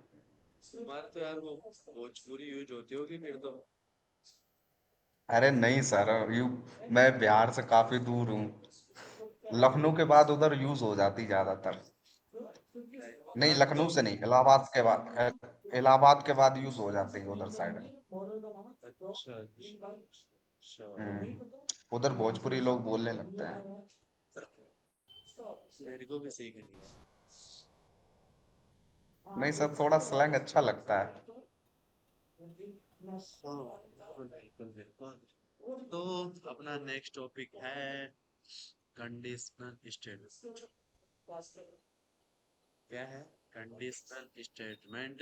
S1: तुम्हारे तो यार वो भोजपुरी यूज होती होगी फिर तो।
S3: अरे नहीं सर, यू मैं बिहार से काफी दूर हूँ। लखनऊ के बाद उधर यूज हो जाती ज्यादातर। नहीं,
S1: हाँ तो,
S3: लखनऊ से नहीं, इलाहाबाद के बाद, इलाहाबाद के बाद यूज हो जाती है उधर साइड।
S1: अच्छा अच्छा।
S3: उधर भोजपुरी लोग बोलने लगते हैं।
S1: मेरे को भी सीखनी है।
S3: नहीं सर, थोड़ा स्लैंग अच्छा लगता है।
S1: हाँ, बिल्कुल बिल्कुल बिल्कुल। तो अपना नेक्स्ट टॉपिक है कंडीशनल स्टेटमेंट। क्या है कंडीशनल स्टेटमेंट?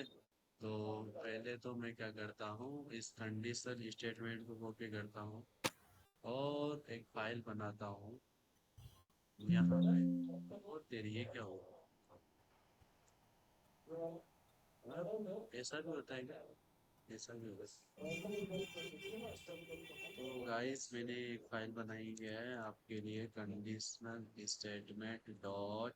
S1: तो पहले तो मैं क्या करता हूँ, इस कंडीशनल स्टेटमेंट को कॉपी करता हूँ और एक फाइल बनाता हूँ यहाँ पे। और तेरी ये क्या होगा? हाँ, ऐसा भी होता है क्या? ऐसा भी होगा। तो गाइस मैंने एक फाइल बनाई है आपके लिए, कंडीशनल स्टेटमेंट डॉट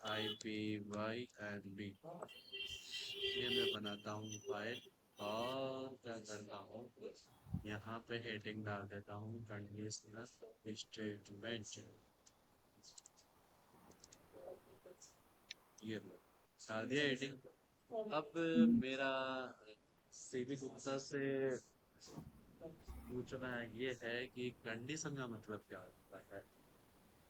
S1: IPYNB। ये मैं बनाता हूँ फाइल, और क्या करता हूँ, यहाँ पे हेडिंग डाल देता हूँ कंडीशनल स्टेटमेंट। ये लो, डाल दिया हेडिंग। अब मेरा सीवी गुप्ता से पूछना ये है कि कंडीशन का मतलब क्या होता है?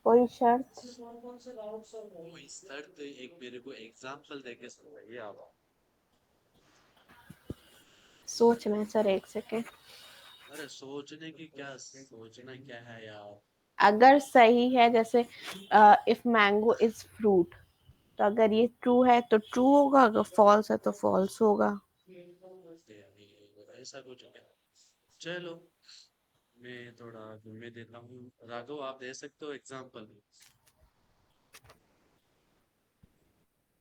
S2: कोई शर्त।
S1: कोई शर्त, एक मेरे को एग्जांपल देके समझाइए आप।
S2: सोचना है सर, एक सेकेंड।
S1: अरे सोचने की क्या, सोचना क्या है यार।
S2: अगर सही है, जैसे इफ मैंगो इज फ्रूट, तो अगर ये ट्रू है तो ट्रू होगा, अगर फॉल्स है तो फॉल्स होगा।
S1: ऐसा कुछ क्या? चलो, मैं थोड़ा घूमे देता हूँ। राघव आप दे सकते हो एग्जांपल?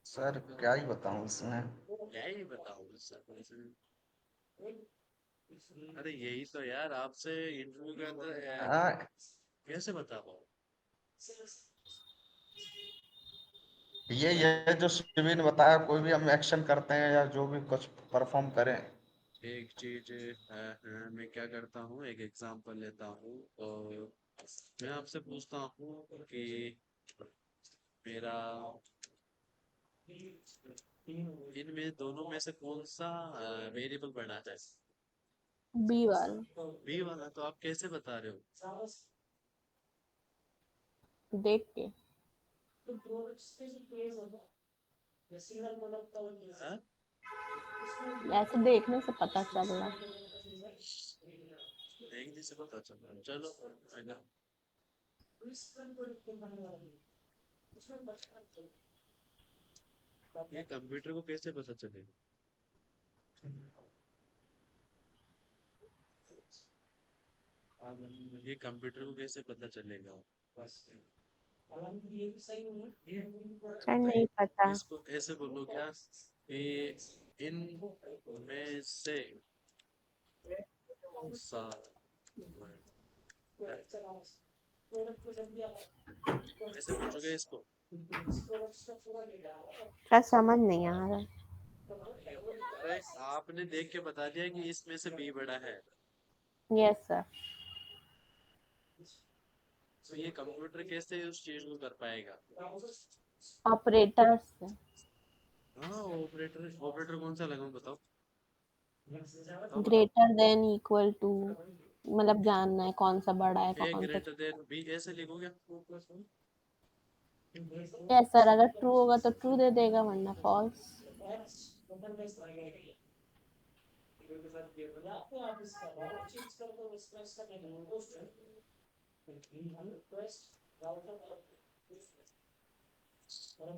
S3: सर क्या ही बताऊं इसमें।
S1: क्या ही बताऊँ सर? अरे यही तो यार, आपसे इंटरव्यू के अंदर
S3: हाँ।
S1: कैसे बता पाऊँ?
S3: ये जो शिविर ने बताया, कोई भी हम एक्शन करते हैं या जो भी कुछ परफॉर्म करें।
S1: एक चीज मैं क्या करता हूँ, एक एग्जांपल लेता हूँ। और मैं आपसे पूछता हूँ कि मेरा इनमें दोनों में से कौन सा वेरिएबल बढ़ा है?
S2: बी वाला।
S1: बी वाला। तो आप कैसे बता रहे हो?
S2: देख के।
S1: हाँ?
S2: ऐसे देखने से पता चल रहा है।
S1: देखने से पता चल रहा है। चलो है ना। ये कंप्यूटर को कैसे पता चलेगा? ये कंप्यूटर को कैसे पता चलेगा?
S2: सर नहीं पता।
S1: इसको ऐसे बोलो क्या कि इन में से सा ऐसे पूछोगे इसको?
S2: सर समझ नहीं आ रहा है।
S1: अरे आपने देख के बता दिया कि इसमें से बी बड़ा है।
S2: Yes sir.
S1: तो ये कंप्यूटर कैसे उस चीज को कर पाएगा?
S2: ऑपरेटर से।
S1: हाँ, ऑपरेटर। ऑपरेटर कौन सा लगाऊं बताओ? बताओ बताओ।
S2: ग्रेटर देन, इक्वल टू, मतलब जानना है कौन सा बड़ा है
S1: ए
S2: कौन सा।
S1: ग्रेटर देन बी ऐसे लिखो क्या?
S2: यस सर, अगर ट्रू होगा तो ट्रू दे देगा, वरना फॉल्स।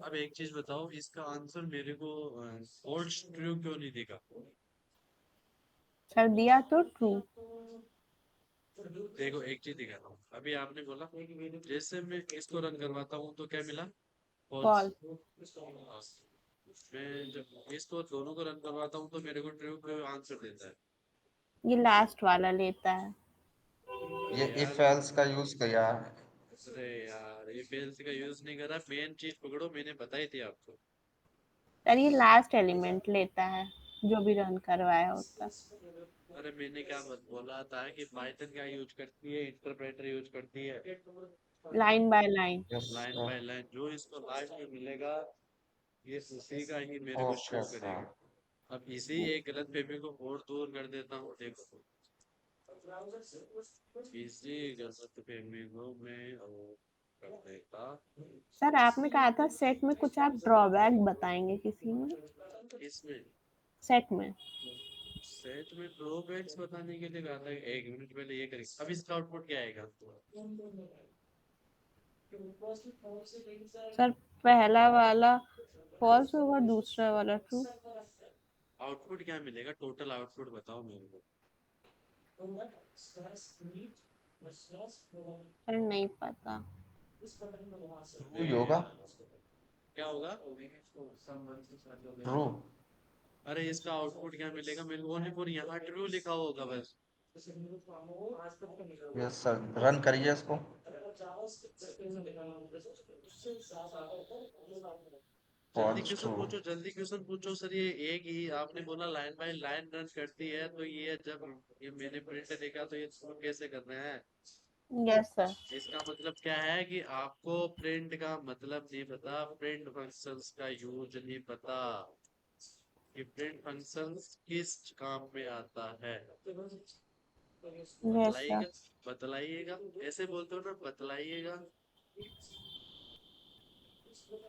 S1: अब एक चीज बताओ, इसका आंसर मेरे को फॉल्स ट्रू क्यों नहीं देगा?
S2: सर दिया तो ट्रू।
S1: देखो एक चीज दिखाता हूँ। अभी आपने बोला जैसे मैं इसको रन करवाता हूँ तो क्या मिला? फॉल्स।
S2: फॉल्स।
S1: मैं जब इसको दोनों को रन करवाता हूँ तो मेरे को ट्रू क्यों आंसर देता है?
S2: ये लास्ट वाला लेता है।
S3: ये
S1: अरे
S3: इफ
S1: यार।
S3: एल्स का यूज किया है।
S1: अरे यार, ये फेल्स का यूज नहीं करा। मेन चीज पकड़ो, मैंने बताई थी आपको।
S2: सर ये लास्ट एलिमेंट लेता है, जो भी रन करवाया होता
S1: अरे मैंने क्या बोला था कि पाइथन क्या यूज करती है? इंटरप्रेटर यूज करती है।
S2: है, line by line.
S3: Yes
S1: line
S3: sir.
S1: By line जो इसको लास्ट में मिलेगा, ये उसी का ही मेरे को शो
S3: ओके सर।
S1: करेगा। अब इसी एक गलत फहमी को और दूर कर देता हूँ, देखो। इसी गलत फहमी को मैं और कर देता।
S2: सर आपने कहा था सेट में कुछ आप ड्रॉबैक बताएंगे किसी में।
S1: इसमें
S2: सेट में।
S1: सेट में ड्रॉबैक्स बताने के लिए कहा था। एक मिनट पहले ये करेंगे। अब इसका आउटपुट क्या आएगा?
S2: सर पहला वाला फॉल्स होगा, दूसरा वाला ट्रू।
S1: आउटपुट क्या मिलेगा? टोटल आउटपुट बताओ मेरे को।
S2: सर नहीं पता।
S3: ट्रू ही होगा।
S1: क्या होगा?
S3: ट्रू।
S1: अरे इसका आउटपुट क्या मिलेगा मेरे को? ओनली फॉर यहाँ ट्रू लिखा होगा बस।
S3: यस सर, रन करिए इसको।
S1: जल्दी
S3: फॉल्स
S1: क्वेश्चन
S3: ट्रू।
S1: पूछो, जल्दी क्वेश्चन पूछो सर। ये एक ही आपने बोला लाइन बाय लाइन रन करती है, तो ये जब ये मैंने प्रिंट देखा तो ये कैसे करना है?
S2: Yes sir.
S1: इसका मतलब क्या है कि आपको प्रिंट का मतलब नहीं पता, प्रिंट फंक्शंस का यूज नहीं पता कि प्रिंट फंक्शंस किस काम में आता है।
S2: Yes sir.
S1: बतलाइएगा। बतलाइएगा। ऐसे बोलते हो ना, बतलाइएगा।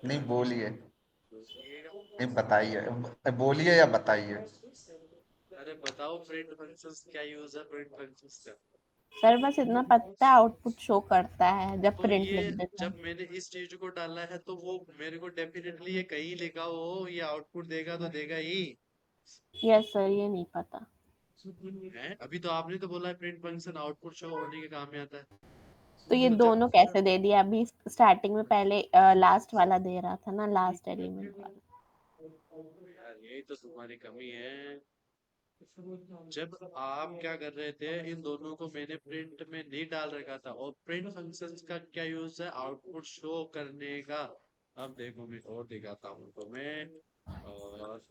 S3: नहीं, बोलिए।
S1: बोलिएगा।
S3: नहीं, बताइए। बोलिए या बताइए।
S1: अरे बताओ, प्रिंट फंक्शंस क्या यूज है प्रिंट फंक्शंस का?
S2: सर बस इतना पता है, आउटपुट शो करता है जब
S1: तो
S2: प्रिंट
S1: ये
S2: लिख देता है।
S1: जब मैंने इस चीज को डाला है तो वो मेरे को डेफिनेटली ये कहीं लिखा हो, ये आउटपुट देगा तो देगा ही।
S2: यस सर, ये नहीं पता।
S1: है अभी तो आपने तो बोला है प्रिंट फंक्शन आउटपुट शो होने के काम में आता है।
S2: तो ये
S1: तो जब
S2: दोनों कैसे दे दिया? अभी स्टार्टिंग में पहले लास्ट वाला दे रहा था ना, लास्ट एलिमेंट वाला।
S1: यार यही तो तुम्हारी कमी है। जब आप क्या कर रहे थे, इन दोनों को मैंने प्रिंट में नहीं डाल रखा था। और प्रिंट फंक्शंस का क्या यूज है? आउटपुट शो करने का। अब देखो मैं और दिखाता हूँ तो मैं और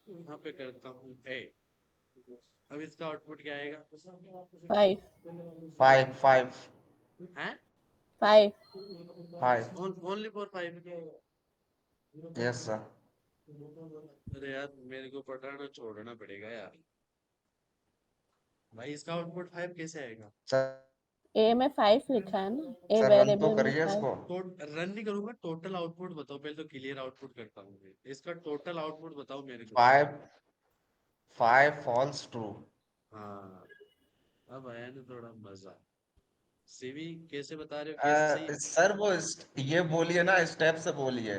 S1: यहाँ पे करता हूँ ए। अब इसका आउटपुट क्या आएगा?
S2: 5
S3: फाइव फाइव
S1: हैं?
S2: 5
S3: five.
S1: Only for 5?
S3: Yes sir.
S1: अरे यार मेरे को पढ़ाना छोड़ना पड़ेगा यार। भाई इसका आउटपुट 5 कैसे आएगा?
S3: सर
S2: ए में 5 लिखा है ना, ए
S3: सर रन तो
S2: वेरिएबल में
S3: करिए
S2: 5।
S3: इसको।
S1: तो रन नहीं करूंगा, टोटल आउटपुट बताओ पहले, तो क्लियर आउटपुट करता हूँ मैं। इसका टोटल आउटपुट बताओ मेरे को।
S3: Five five false true.
S1: हाँ, अब आया ना थोड़ा मजा। सीवी कैसे बता रहे हो, कैसे सही?
S3: सर वो ये बोलिए ना, स्टेप से बोलिए।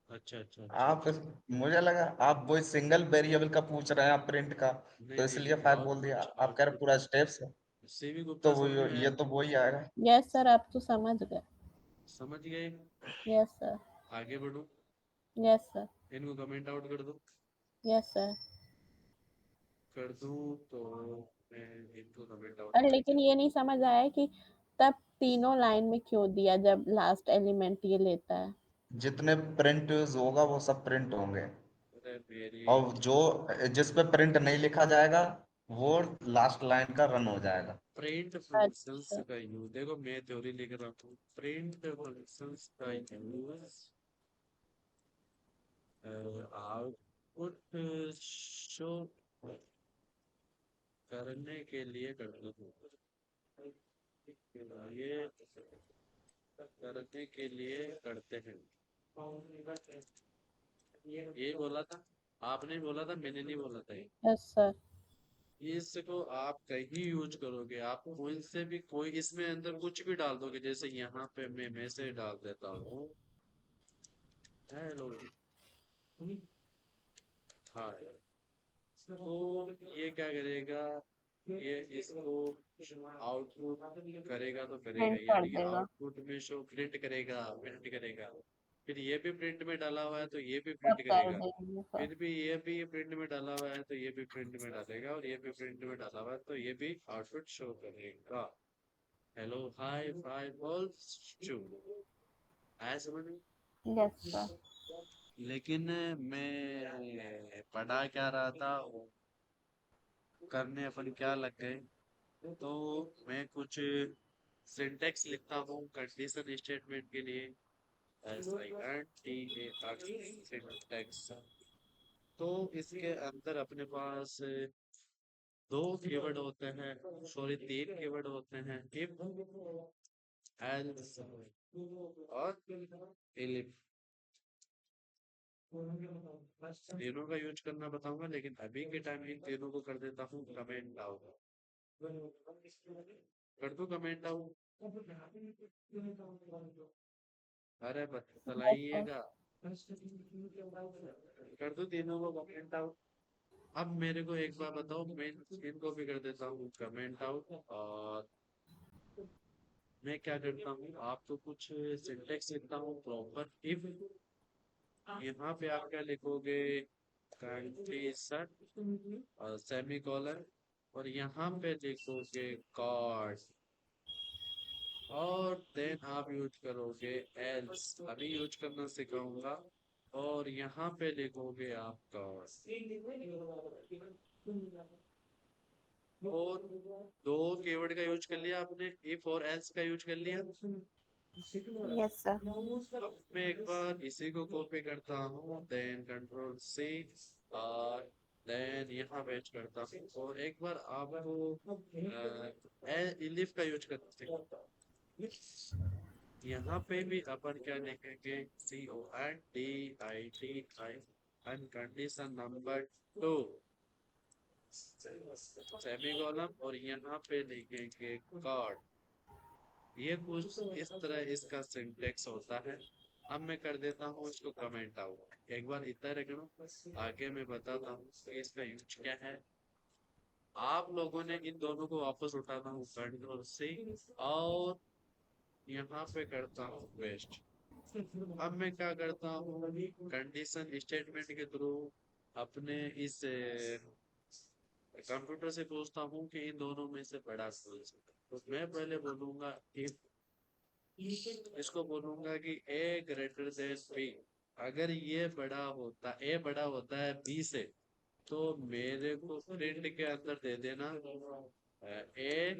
S1: अच्छा अच्छा अच्छा
S3: आप
S1: अच्छा।
S3: मुझे लगा आप वो सिंगल वेरिएबल का पूछ रहे हैं, आप प्रिंट का,
S1: नहीं
S3: तो
S1: नहीं
S3: इसलिए
S1: नहीं,
S3: फाइव बोल दिया।
S1: आउटपुट
S3: आप कह रहे
S1: आउटपुट।
S3: पूरा स्टेप से,
S1: सीवी गुप्ता
S3: तो वो
S1: समझ में
S3: ये
S1: आया?
S3: तो वही आएगा।
S2: यस सर, आप तो समझ गए।
S1: समझ गए?
S2: Yes sir.
S1: आगे बढ़ो।
S2: Yes sir.
S1: इनको कमेंट आउट कर दो।
S2: Yes sir.
S1: कर दूं तो मैं इनको कमेंट आउट
S2: और
S1: कर
S2: लेकिन
S1: देता
S2: ये नहीं समझ आया कि तब तीनों लाइन में क्यों दिया जब लास्ट एलिमेंट ये लेता है।
S3: जितने प्रिंट होगा वो सब प्रिंट होंगे,
S1: हूँ। अरे मेरी
S3: और जो जिस पे प्रिंट नहीं लिखा जाएगा वो लास्ट लाइन का रन हो जाएगा।
S1: प्रिंट फंक्शंस
S2: अच्छा।
S1: का यूज, देखो मैं थ्योरी लिख रहा हूँ। प्रिंट फंक्शंस का यूज आउटपुट शो करने के लिए करते हैं। ये करने के लिए करते हैं। ये बोला था आपने, बोला था मैंने नहीं बोला था ये।
S2: Yes sir.
S1: इसको आप कहीं यूज करोगे, आप कोई से भी कोई इसमें अंदर कुछ भी डाल दोगे, जैसे यहाँ पे मैं मैसेज डाल देता हूँ, हेलो हाय। तो ये क्या करेगा, ये इसको आउटपुट करेगा तो करेगा,
S2: प्रिंट कर
S1: यानी कि
S2: देगा।
S1: आउटपुट में शो प्रिंट करेगा। फिर ये भी प्रिंट में डाला हुआ है तो ये भी
S2: सब
S1: प्रिंट
S2: कर
S1: करेगा।
S2: देंगे सर।
S1: फिर भी ये भी प्रिंट में डाला हुआ है तो ये भी प्रिंट में डालेगा, और ये भी प्रिंट में डाला हुआ है तो ये भी आउटपुट शो करेगा। Hello hi five alls too. आया समझ में?
S2: Yes sir.
S1: लेकिन मैं पढ़ा क्या रहा था, करने अपन क्या लग गए। तो मैं कुछ सिंटेक्स लिखता हूँ कंडीशन स्टेटमेंट के लिए। सिंटेक्स। तो इसके अंदर अपने पास दो कीवर्ड होते हैं, सॉरी तीन कीवर्ड होते हैं, इफ एल्स और इलिफ। तीनों का यूज करना बताऊंगा, लेकिन अभी के टाइम इन तीनों को कर देता हूँ कमेंट आउट। कर दो कमेंट आउट। अरे
S2: यस सर।
S1: बतलाइएगा। कर दो तीनों को कमेंट आउट। अब मेरे को एक बार बताओ, मैं इनको भी कर देता हूँ कमेंट आउट। और मैं क्या करता हूँ, आपको कुछ सिंटेक्स लिखता हूँ प्रॉपर। इफ यहाँ पे आप क्या लिखोगे, कंडीशन और सेमी कॉलन, और यहाँ पे लिखोगे कॉर्ड, और देन आप यूज करोगे एल्स, अभी यूज करना सिखाऊंगा। और यहाँ पे लिखोगे आप कॉर्ड, और दो कीवर्ड का यूज कर लिया आपने, इफ और एल्स का यूज कर लिया।
S2: Yes sir.
S1: अब मैं एक बार इसी को कॉपी करता हूँ, देन कंट्रोल सी, और देन यहाँ पेस्ट करता हूँ, और एक बार आपको इलिफ का यूज करते हैं। यहाँ पे भी अपन क्या लिखेंगे, CONDITI, and condition number 2 semicolon, और यहाँ पे लिखेंगे कार्ड। ये कुछ इस तरह इसका सिंटेक्स होता है। अब मैं कर देता हूँ इसको कमेंट आउट, एक बार इतना रखना, आगे मैं बताता हूँ कि इसका यूज क्या है। आप लोगों ने इन दोनों को वापस उठाना हूँ कंट्रोल से, और यहाँ पे करता हूँ पेस्ट। अब मैं क्या करता हूँ, कंडीशन स्टेटमेंट के थ्रू अपने इस कंप्यूटर से पूछता हूँ कि इन दोनों में से बड़ा कौन सा है। तो मैं पहले बोलूंगा इफ इसको बोलूंगा कि ए ग्रेटर देन बी। अगर ये बड़ा होता, ए बड़ा होता है बी से, तो मेरे को प्रिंट के अंदर दे देना ए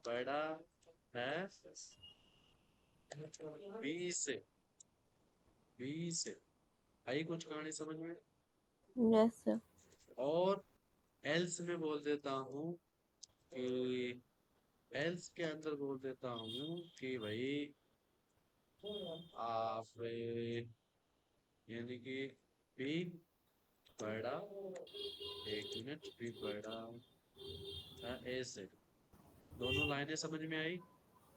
S1: बड़ा है बी से, बी से। आई कुछ कहानी समझ में?
S2: Yes sir.
S1: और एल्स में बोल देता हूँ कि, एल्स के अंदर बोल देता हूँ कि भाई आप यानी कि बी बड़ा, एक मिनट, बी बड़ा था ए से। दोनों लाइनें समझ में आई?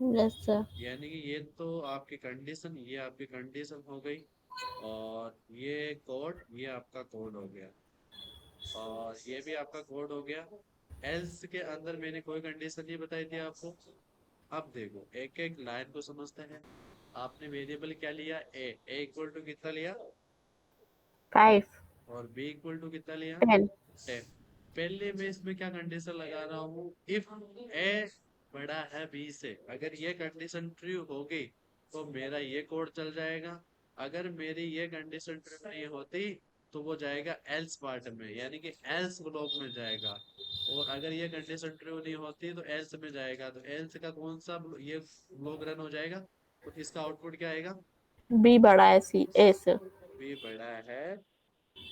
S2: Yes sir.
S1: यानी कि ये तो आपकी कंडीशन, ये आपकी कंडीशन हो गई, और ये कोड, ये आपका कोड हो गया, और ये भी आपका कोड हो गया। एल्स के अंदर मैंने कोई कंडीशन नहीं बताई थी आपको। अब देखो, एक एक लाइन को समझते हैं। आपने वेरिएबल क्या लिया? ए इक्वल टू कितना लिया?
S2: 5,
S1: और बी इक्वल टू कितना लिया?
S2: 10।
S1: 10। पहले मैं इसमें क्या कंडीशन लगा रहा हूँ? इफ ए बड़ा है बी से, अगर ये कंडीशन ट्रू हो गई तो मेरा ये कोड चल जाएगा। अगर मेरी ये कंडीशन ट्रू नहीं होती तो वो जाएगा एल्स पार्ट में, यानी कि एल्स ब्लॉक में जाएगा। और अगर ये कंडीशन ट्रू नहीं होती तो एल्स में जाएगा, तो एल्स का कौन सा ये ब्लॉक रन हो जाएगा, तो इसका आउटपुट क्या आएगा?
S2: बी बड़ा है सी ए से।
S1: बी बड़ा है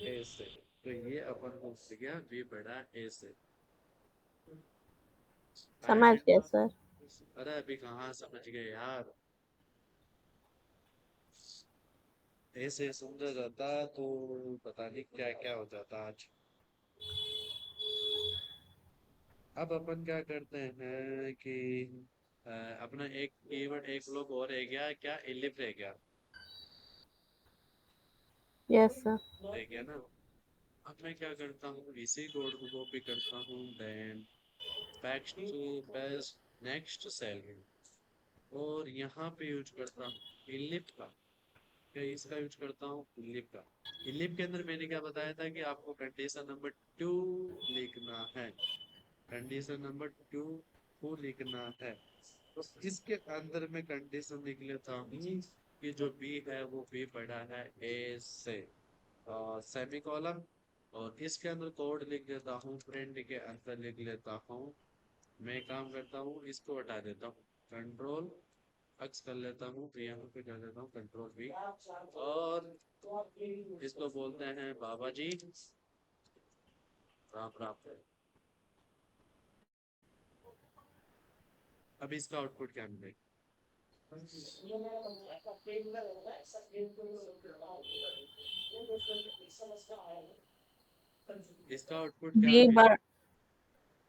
S1: ए से। तो ये अपन को मिल गया बी बड़ा ए से। आया
S2: समझ गए
S1: क्या?
S2: सर।
S1: अरे अभी कहाँ समझ गए यार। ऐसे समझा जाता तो पता नहीं क्या क्या हो जाता आज। अब अपन क्या करते हैं कि अपना एक कीवर्ड एक लोग और रह गया, क्या इलिप रह गया?
S2: Yes sir.
S1: रह गया ना? अब मैं क्या करता हूँ, इसी कोड को कॉपी करता हूँ, then back to best next cell, और यहाँ पे यूज करता हूँ इलिप का। क्या इसका यूज करता हूँ? इलिप का। इलिप के अंदर मैंने क्या बताया था कि आपको कंडीशन नंबर 2 लिखना है, कंडीशन नंबर 2 को लिखना है। तो इसके अंदर मैं कंडीशन लिख लेता हूँ कि जो बी है वो बी बड़ा है ए से, सेमी कॉलम। और इसके अंदर कोड लिख देता हूँ, प्रिंट के अंदर लिख लेता हूँ। मैं काम करता हूँ, इसको हटा देता हूँ, कंट्रोल एक्स कर लेता हूँ, तो यहाँ पे कर देता हूँ कंट्रोल वी, और इसको बोलते हैं बाबा जी राम राम। अब इसका आउटपुट क्या मिलेगा? इसका आउटपुट क्या
S2: बी
S1: आएगा?
S2: बड़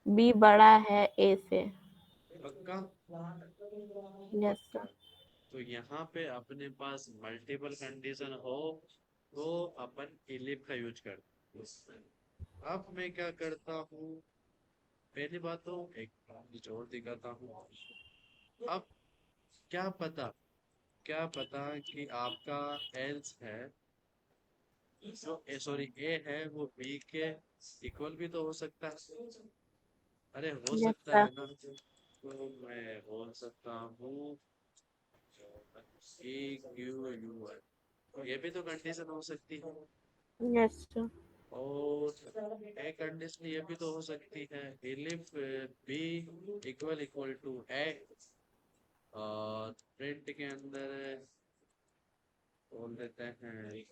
S2: बी बड़ा है ए से।
S1: पक्का?
S2: यस
S1: पक्का।
S2: सर।
S1: तो यहाँ पे अपने पास मल्टीपल कंडीशन हो तो अपन इलिप का यूज करते हैं। अब मैं क्या करता हूँ, पहली बात तो एक चीज और दिखाता हूँ। अब क्या पता, क्या पता कि आपका एल्स है, जो सॉरी ए है वो बी के इक्वल भी तो हो सकता है। अरे हो
S2: यस
S1: सकता
S2: सर।
S1: है ना? तो मैं बोल सकता हूँ ए क्यू यू है, तो ये भी तो कंडीशन हो सकती है।
S2: Yes sir.
S1: और एक कंडीशन ये भी तो हो सकती है, इलिफ बी इक्वल इक्वल टू ए, और प्रिंट के अंदर बोल देते हैं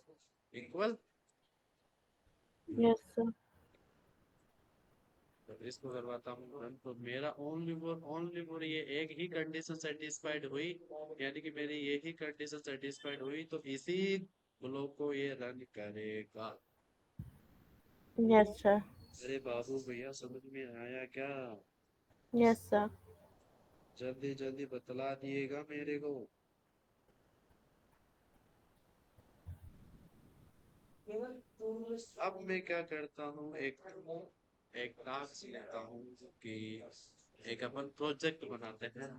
S1: इक्वल।
S2: Yes sir.
S1: तो इसको करवाता हूँ रन, तो मेरा ओनली फॉर ये एक ही कंडीशन सेटिस्फाइड हुई, यानी कि मेरी ये ही कंडीशन सेटिस्फाइड हुई, तो इसी ब्लॉक को ये रन करेगा।
S2: Yes sir.
S1: अरे बाबू भैया समझ में आया क्या?
S2: Yes sir.
S1: जल्दी जल्दी बतला दिएगा मेरे को। अब मैं क्या करता हूँ, एक एक टास्क लेता हूँ कि एक अपन प्रोजेक्ट बनाते हैं,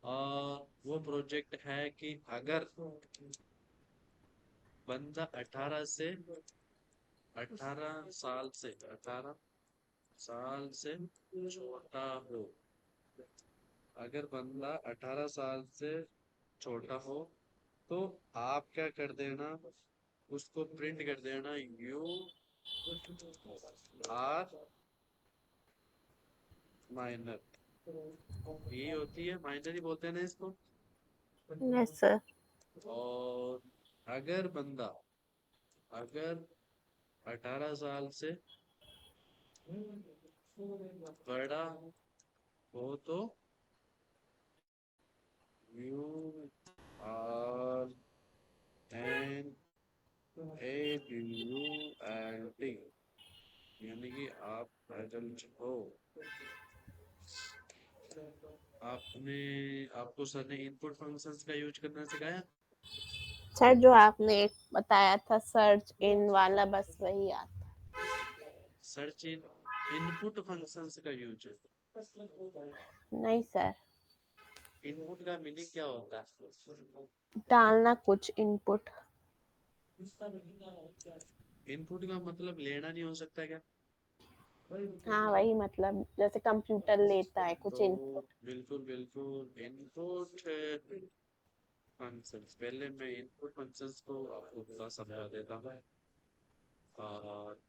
S1: और वो प्रोजेक्ट है कि अगर बंदा 18 साल से छोटा हो, अगर बंदा 18 साल से छोटा हो, तो आप क्या कर देना, उसको प्रिंट कर देना यू आर माइनर। ये होती है माइनर ही बोलते हैं ना इसको।
S2: Yes sir.
S1: और अगर बंदा, अगर 18 साल से बड़ा हो तो you are an A U L T, यानी कि आप एडल्ट हो। आपने, आपको सर ने इनपुट फंक्शंस का यूज करना सिखाया?
S2: सर जो आपने एक बताया था सर्च इन वाला, बस वही आता।
S1: सर्च इन इनपुट फंक्शंस का यूज है।
S2: नहीं सर।
S1: इनपुट का मीनिंग क्या होता है?
S2: डालना कुछ इनपुट।
S1: इनपुट का मतलब लेना नहीं हो सकता क्या?
S2: हाँ वही मतलब जैसे कंप्यूटर लेता है कुछ
S1: तो
S2: इनपुट।
S1: बिल्कुल बिल्कुल इनपुट फंक्शंस, पहले मैं इनपुट फंक्शंस को आपको थोड़ा समझा देता हूँ। और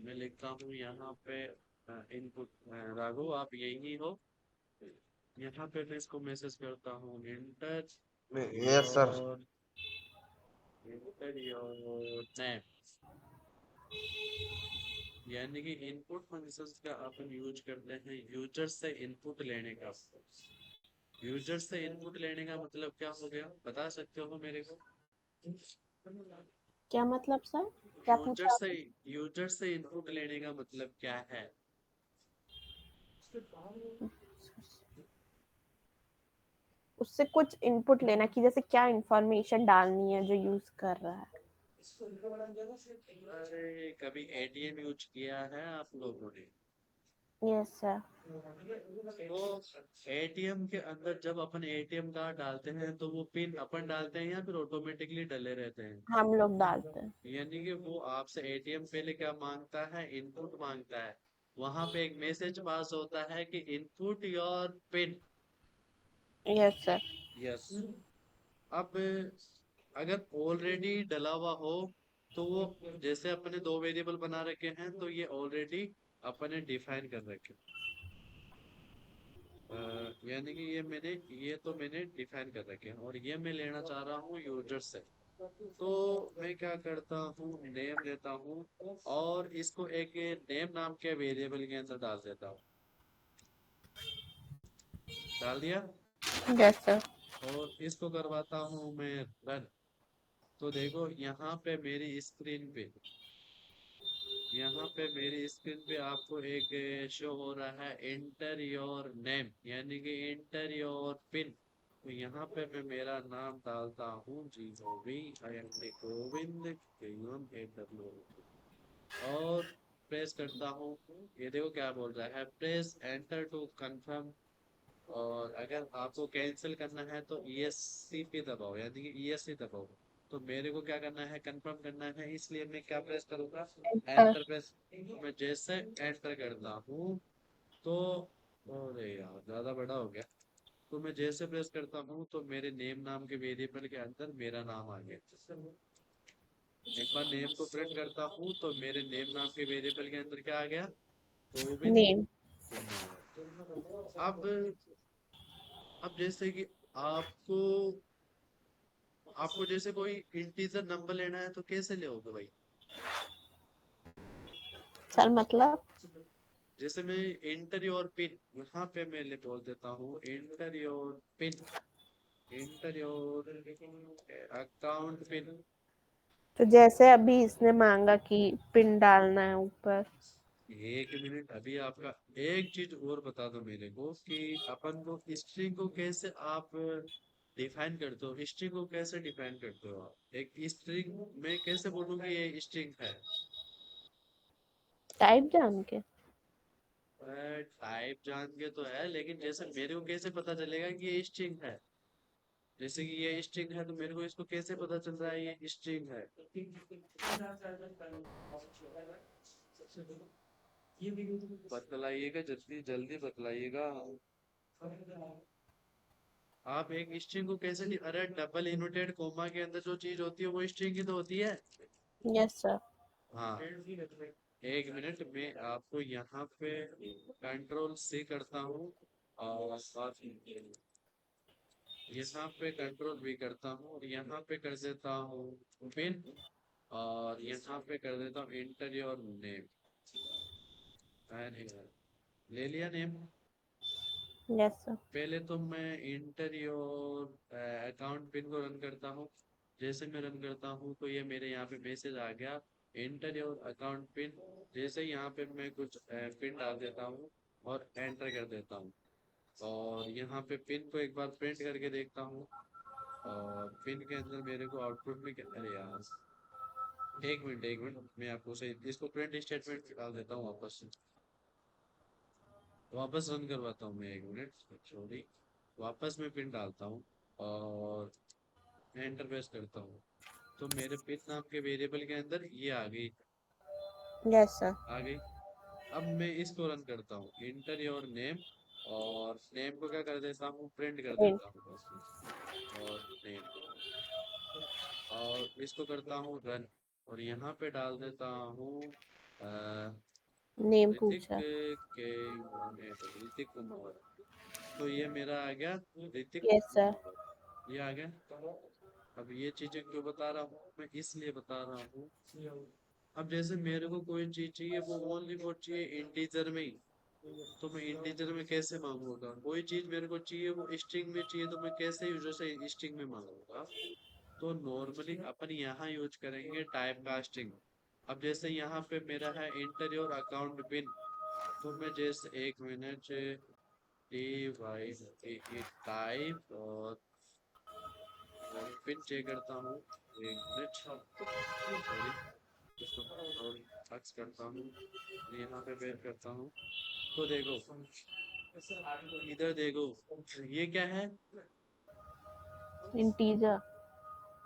S1: मैं लिखता हूँ यहाँ पे इनपुट। राघव आप यही हो? यहाँ पे मैं इसको मैसेज करता हूँ inter
S3: yes sir.
S1: Your, inter your name. यानी कि इनपुट फंक्शंस का अपन यूज करते हैं यूजर से इनपुट लेने का। यूजर से इनपुट लेने का मतलब क्या हो गया, बता सकते हो मेरे को?
S2: क्या मतलब सर? क्या
S1: यूजर
S2: पूछा
S1: से,
S2: आपने?
S1: यूजर से इनपुट लेने का मतलब क्या है?
S2: उससे कुछ इनपुट लेना कि जैसे क्या इंफॉर्मेशन डालनी है जो यूज कर रहा है।
S1: अरे कभी एटीएम यूज किया है आप लोगों ने?
S2: Yes sir.
S1: तो एटीएम के अंदर जब अपन एटीएम कार्ड डालते हैं तो वो पिन अपन डालते हैं या फिर ऑटोमेटिकली डले रहते हैं?
S2: हम लोग डालते हैं।
S1: यानी कि वो आपसे एटीएम पहले क्या मांगता है, इनपुट मांगता है। वहां पे एक मैसेज पास होता है कि input your pin.
S2: Yes sir.
S1: Yes. अब अगर ऑलरेडी डला हुआ हो तो वो, जैसे अपने दो वेरिएबल बना रखे हैं तो ये ऑलरेडी अपने डिफाइन कर रखे। यानी कि ये तो मैंने डिफाइन कर रखे हैं और ये मैं लेना चाह रहा हूँ यूजर से। तो मैं क्या करता हूँ, नेम लेता हूँ और इसको एक नेम नाम के वेरिएबल के अंदर डाल देता हूँ। डाल दिया।
S2: Yes sir.
S1: और इसको करवाता हूँ मैं रन। तो देखो यहाँ पे मेरी स्क्रीन पे, यहाँ पे मेरी स्क्रीन पे आपको एक शो हो रहा है एंटर योर नेम, यानी कि एंटर योर पिन। तो यहाँ पे मैं मेरा नाम डालता हूँ GOV, I am Govind KUM8W और प्रेस करता हूँ। ये देखो क्या बोल रहा है, प्रेस एंटर टू कंफर्म। और अगर आपको कैंसिल करना है तो ESC पे दबाओ, यानी कि ESC दबाओ। तो मेरे को क्या करना है, कंफर्म करना है, इसलिए मैं क्या प्रेस करूंगा,
S2: एंटर।
S1: Enter press. तो मैं जैसे एंटर करता हूँ तो, अरे यार ज्यादा बड़ा हो गया। तो मैं जैसे प्रेस करता हूँ तो मेरे नेम नाम के वेरिएबल के अंदर मेरा नाम आ गया। एक बार नेम को प्रिंट करता हूँ तो मेरे नेम नाम के वेरिएबल के अंदर क्या आ गया, गोविंद
S2: नेम।
S1: कुमार। अब जैसे कि आपको, आपको जैसे कोई इंटीजर नंबर लेना है तो कैसे लोगे भाई?
S2: सर मतलब
S1: जैसे मैं एंटर योर पिन, यहाँ पे मैं बोल देता हूँ enter your pin, enter your account pin.
S2: तो जैसे अभी इसने मांगा कि पिन डालना है ऊपर।
S1: एक मिनट, अभी आपका एक चीज और बता दो मेरे को कि अपन को स्ट्रिंग को कैसे आप डिफाइन करते हो, स्ट्रिंग को कैसे डिफाइन करते हो आप? एक स्ट्रिंग में कैसे बोलूंगा ये स्ट्रिंग है?
S2: टाइप जान के।
S1: टाइप जान के तो है, लेकिन जैसे मेरे को कैसे पता चलेगा कि ये स्ट्रिंग है? जैसे कि ये स्ट्रिंग है तो मेरे को इसको कैसे पता चल रहा है ये स्ट्रिंग है? बतलाइएगा, जल्दी जल्दी बतलाइएगा। आप एक स्ट्रिंग को कैसे अरे डबल इनवर्टेड कोमा के अंदर जो चीज होती है वो स्ट्रिंग ही तो होती है।
S2: Yes, sir.
S1: हाँ, एक मिनट में आपको यहाँ पे कंट्रोल C करता हूँ और यहाँ पे कंट्रोल V करता हूँ और यहाँ पे कर देता हूँ पिन और यहाँ पे कर देता हूँ इंटर योर नेम। ले लिया नेम।
S2: Yes, sir.
S1: पहले तो मैं इंटर योर अकाउंट पिन को रन करता हूँ। जैसे मैं रन करता हूँ तो ये मेरे यहाँ पे मैसेज आ गया इंटर योर अकाउंट पिन। जैसे यहाँ पे मैं कुछ पिन डाल देता हूँ और एंटर कर देता हूँ और यहाँ पे पिन को एक बार प्रिंट करके देखता हूँ और पिन के अंदर मेरे को आउटपुट में अरे यार एक मिनट मैं आपको सही इसको प्रिंट स्टेटमेंट डाल देता हूँ वापस रन करवाता हूँ मैं एक मिनट सॉरी। वापस मैं पिन डालता हूँ और एंटर प्रेस करता हूँ तो मेरे पिन नाम के वेरिएबल के अंदर ये
S2: Yes, sir.
S1: आ गई। अब मैं इसको रन करता हूँ इंटर योर नेम और नेम को क्या कर देता हूँ प्रिंट कर
S2: Print.
S1: देता हूँ बस और नेम और इसको करता हूँ रन और यहाँ पे डाल देता हूँ अ,
S2: Name
S1: ऋतिक
S2: पूछा.
S1: के ऋतिक कुमार। तो ये मेरा आ गया ऋतिक
S2: Yes, sir.
S1: कुमार ये आ गया। अब ये चीजें क्यों बता रहा हूँ मैं इसलिए बता रहा हूँ अब जैसे मेरे को कोई चीज चाहिए वो ओनली वो चाहिए इंटीजर में ही तो मैं इंटीजर में कैसे मांगूंगा कोई चीज मेरे को चाहिए वो स्ट्रिंग में चाहिए तो मैं कैसे यूजर से स्ट्रिंग में मांगूंगा। तो नॉर्मली अपन यहाँ यूज करेंगे टाइप कास्टिंग। अब जैसे यहाँ पे मेरा है इंटर योर अकाउंट पिन तो मैं जैसे एक मिनट टी वाई टाइप और पिन चेक करता हूँ एक मिनट सॉरी इसको और टच करता हूँ यहाँ पे वेट करता हूँ तो देखो इधर देखो ये क्या है
S2: Integer.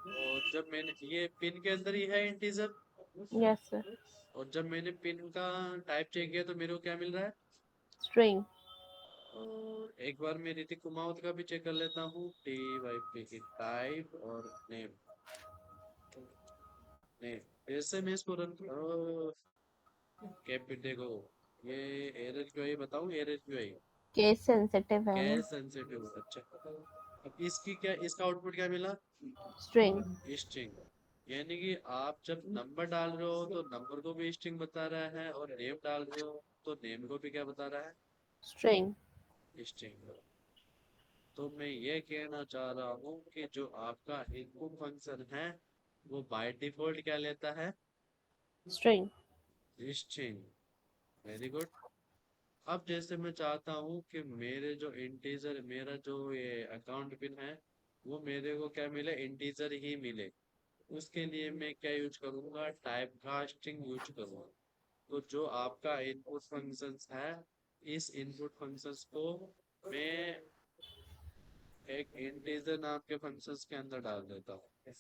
S1: और जब मैंने ये पिन के अंदर ही है इंटीजर
S2: Yes, sir.
S1: और जब मैंने पिन का टाइप चेक किया तो मेरे को क्या मिल रहा है।
S2: String.
S1: और एक बार मैं ऋतिक कुमावत का भी चेक कर लेता हूँ टी वाई पी की टाइप और नेम नेम ऐसे मैं इसको रन कैप देखो ये एरर क्यों आई बताऊँ एरर क्यों आई
S2: Case sensitive है ना.
S1: कैश सेंसिटिव अच्छा। अब इसकी क्या इसका आउटपुट क्या मिला
S2: String.
S1: स्ट्रिंग यानी कि आप जब नंबर डाल रहे हो तो नंबर को भी स्ट्रिंग बता रहा है और नेम डाल रहे हो तो नेम को भी क्या बता रहा
S2: String.
S1: है स्ट्रिंग। तो मैं ये कहना चाह रहा हूँ कि जो आपका इनपुट फंक्शन है वो बाय डिफॉल्ट क्या लेता है
S2: String.
S1: स्ट्रिंग। Very good. अब जैसे मैं चाहता हूँ कि मेरे जो इंटीजर मेरा जो ये अकाउंट पिन है वो मेरे को क्या मिले इंटीजर ही मिले उसके लिए मैं क्या यूज करूंगा टाइप कास्टिंग यूज करूंगा। तो जो आपका इनपुट फंक्शंस है इस इनपुट फंक्शंस को मैं एक इंटीजर नाम के फंक्शंस के अंदर डाल देता हूँ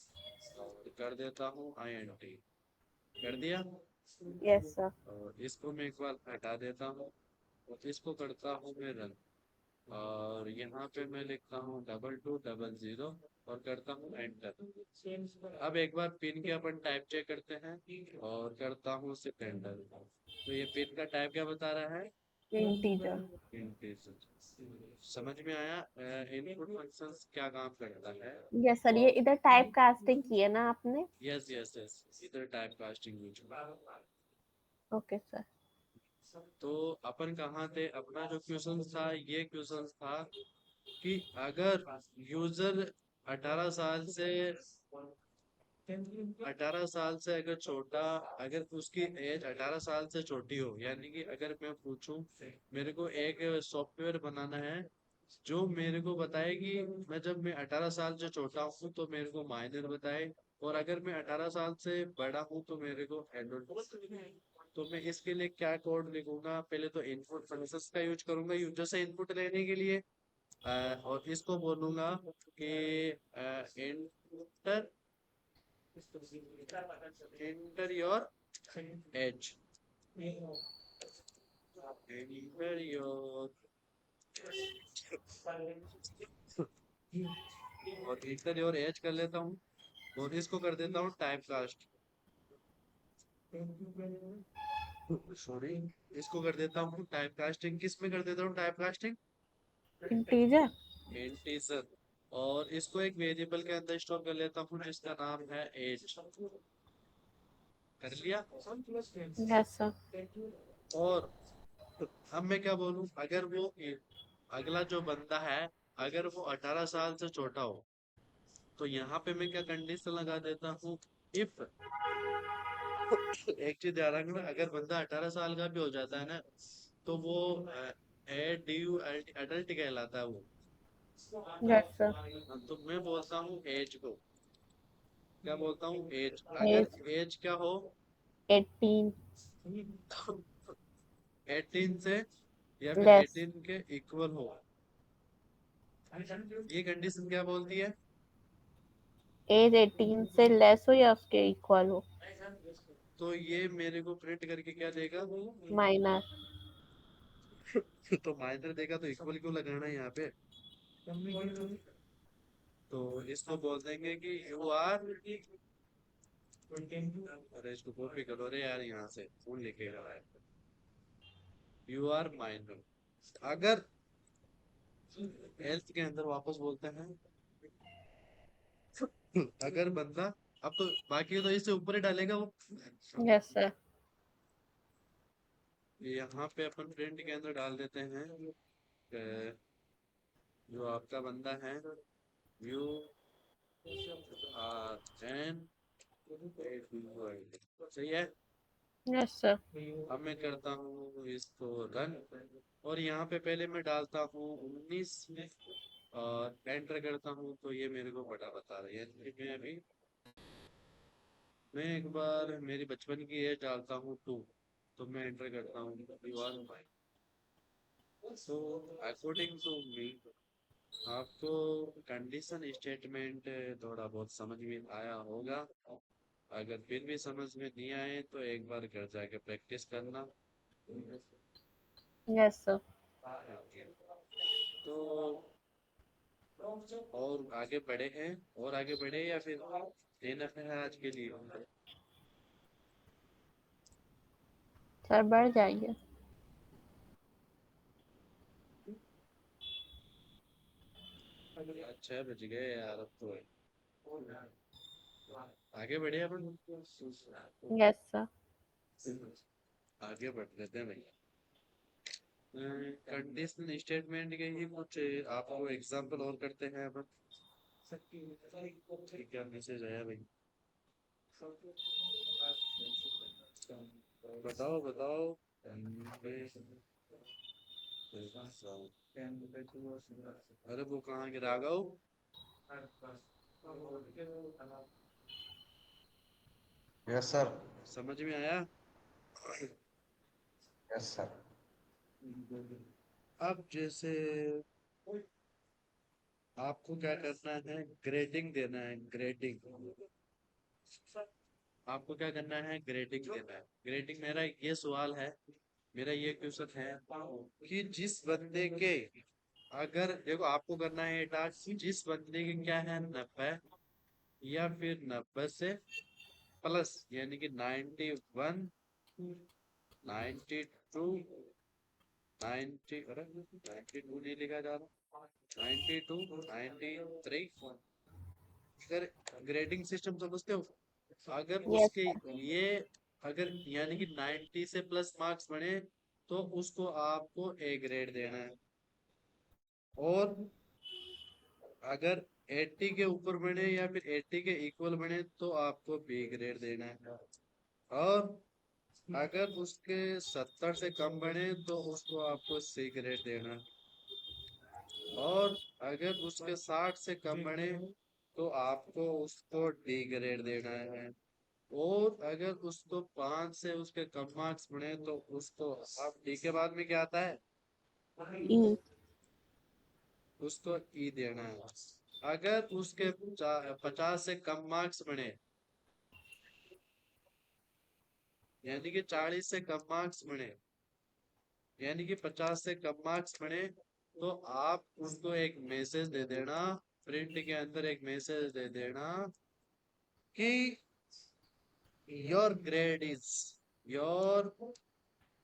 S1: और कर देता हूँ INT कर दिया
S2: Yes, sir.
S1: और इसको मैं एक बार हटा देता हूँ और इसको करता हूँ मैं रन और यहाँ पे मैं लिखता हूँ 2200 और करता हूँ एंटर। अब एक बार पिन के अपन टाइप चेक करते हैं और करता हूँ सिर्फ एंटर तो ये पिन का टाइप क्या बता रहा है
S2: Integer.
S1: इंटीजर। समझ में आया इनपुट फंक्शंस क्या काम करता है।
S2: Yes, sir. ये इधर टाइप कास्टिंग की है ना आपने.
S1: यस यस यस इधर type casting use.
S2: Okay, sir.
S1: तो अपन कहाँ थे अपना जो क्वेश्चन था ये क्वेश्चन था कि अगर यूजर 18 साल से 18 साल से अगर छोटा अगर उसकी एज 18 साल से छोटी हो यानी कि अगर मैं पूछूं मेरे को एक सॉफ्टवेयर बनाना है जो मेरे को बताए कि मैं 18 साल से छोटा हूँ तो मेरे को माइनर बताए और अगर मैं 18 साल से बड़ा हूँ तो मेरे को एडल्ट। तो मैं इसके लिए क्या कोड लिखूंगा पहले तो इनपुट फंक्शंस का यूज करूंगा यूजर से इनपुट लेने के लिए और इसको बोलूंगा कि inter inter your age inter your और इंटर और एज कर लेता हूँ और इसको कर देता हूँ टाइप कास्ट। सॉरी, इसको कर देता हूँ टाइप कास्टिंग। किस में कर देता हूँ टाइप कास्टिंग?
S2: इंटीजर।
S1: इंटीजर। और इसको एक वेरिएबल के अंदर स्टोर कर लेता हूँ जिसका नाम है एज। कर लिया।
S2: Yes sir.
S1: और अब मैं क्या बोलूं, अगर वो अगला जो बंदा है अगर वो 18 साल से छोटा हो तो यहाँ पे मैं क्या कंडीशन लगा देता हूँ, इफ एक चीज ध्यान रखना, अगर बंदा 18 साल का भी हो जाता है ना तो वो एडू एडल्ट कहलाता है वो।
S2: Yes sir.
S1: हाँ, तो मैं बोलता हूँ एज को, क्या बोलता हूँ एज, अगर
S2: एज
S1: एज क्या हो
S2: 18
S1: 18 से या फिर
S2: लेस।
S1: 18 के इक्वल हो, ये कंडीशन क्या बोलती है?
S2: एज 18 से लेस हो या उसके इक्वल हो।
S1: तो ये मेरे को प्रिंट करके क्या देगा?
S2: माइनर।
S1: तो माइनर देगा तो इक्वल क्यों लगाना है यहाँ पे? तो इसको बोल देंगे कि यू आर, अरे इसको कॉपी करो, अरे यार यहाँ से कौन लिखेगा? You are minor. अगर हेल्थ के अंदर वापस बोलते हैं, अगर बंदा, अब तो बाकी तो इससे ऊपर ही डालेगा वो।
S2: Yes sir.
S1: यहाँ पे अपन प्रिंट के अंदर डाल देते हैं जो आपका बंदा है, यू आर एन, सही है।
S2: Yes sir.
S1: अब मैं करता हूँ इसको रन, और यहाँ पे पहले मैं डालता हूँ 19 और एंटर करता हूँ तो ये मेरे को बड़ा बता रही है कि मैं एक बार मेरी बचपन की एज डालता हूँ 2, तो मैं एंटर करता हूँ you are my. So according to me, आपको कंडीशन स्टेटमेंट थोड़ा बहुत समझ में आया होगा। अगर फिर भी समझ में नहीं आए तो एक बार घर जाके प्रैक्टिस करना।
S2: Yes sir.
S1: तो और आगे बढ़े हैं, और आगे बढ़े या फिर देना है आज के लिए?
S2: सर बढ़ जाइए।
S1: अच्छा बच गए यार, अब तो आगे बढ़े अपन।
S2: Yes sir.
S1: आगे बढ़ लेते हैं भैया। कंडीशनल स्टेटमेंट के ही कुछ आपको एग्जांपल और करते हैं अपन। क्या मैसेज आया भाई? बताओ बताओ। अरे वो कहाँ गिरा गो?
S3: Yes sir.
S1: समझ में आया?
S3: Yes sir.
S1: अब जैसे आपको क्या करना है, ग्रेडिंग देना है, ग्रेडिंग। आपको क्या करना है, ग्रेडिंग देना है। ग्रेडिंग, मेरा ये सवाल है, मेरा ये क्वेश्चन है कि जिस बंदे के, अगर देखो आपको करना है टास्क, जिस बंदे के क्या है 90 या फिर 90 से प्लस, यानी कि 91, 92, 90, अरे 92 नहीं लिखा जा रहा, 92, 93। अगर ग्रेडिंग सिस्टम समझते हो, अगर
S2: यस
S1: उसके
S2: सर।
S1: ये, अगर यानी कि 90 से प्लस मार्क्स बने तो उसको आपको ए ग्रेड देना है, और अगर 80 के ऊपर बने या फिर 80 के इक्वल बने तो आपको बी ग्रेड देना है, और अगर उसके 70 से कम बने तो उसको आपको सी ग्रेड देना है, और अगर उसके 60 से कम बने तो आपको उसको डी ग्रेड देना है, और अगर उसको 5 से उसके कम मार्क्स बने तो उसको, आप डी के बाद में क्या आता है?
S2: ई।
S1: उसको ई देना है। अगर उसके 50 से कम मार्क्स बने, यानी कि 40 से कम मार्क्स बने, यानी कि 50 से कम मार्क्स बने, तो आप उसको एक मैसेज दे देना प्रिंट के अंदर एक मैसेज दे देना कि योर ग्रेड इज योर,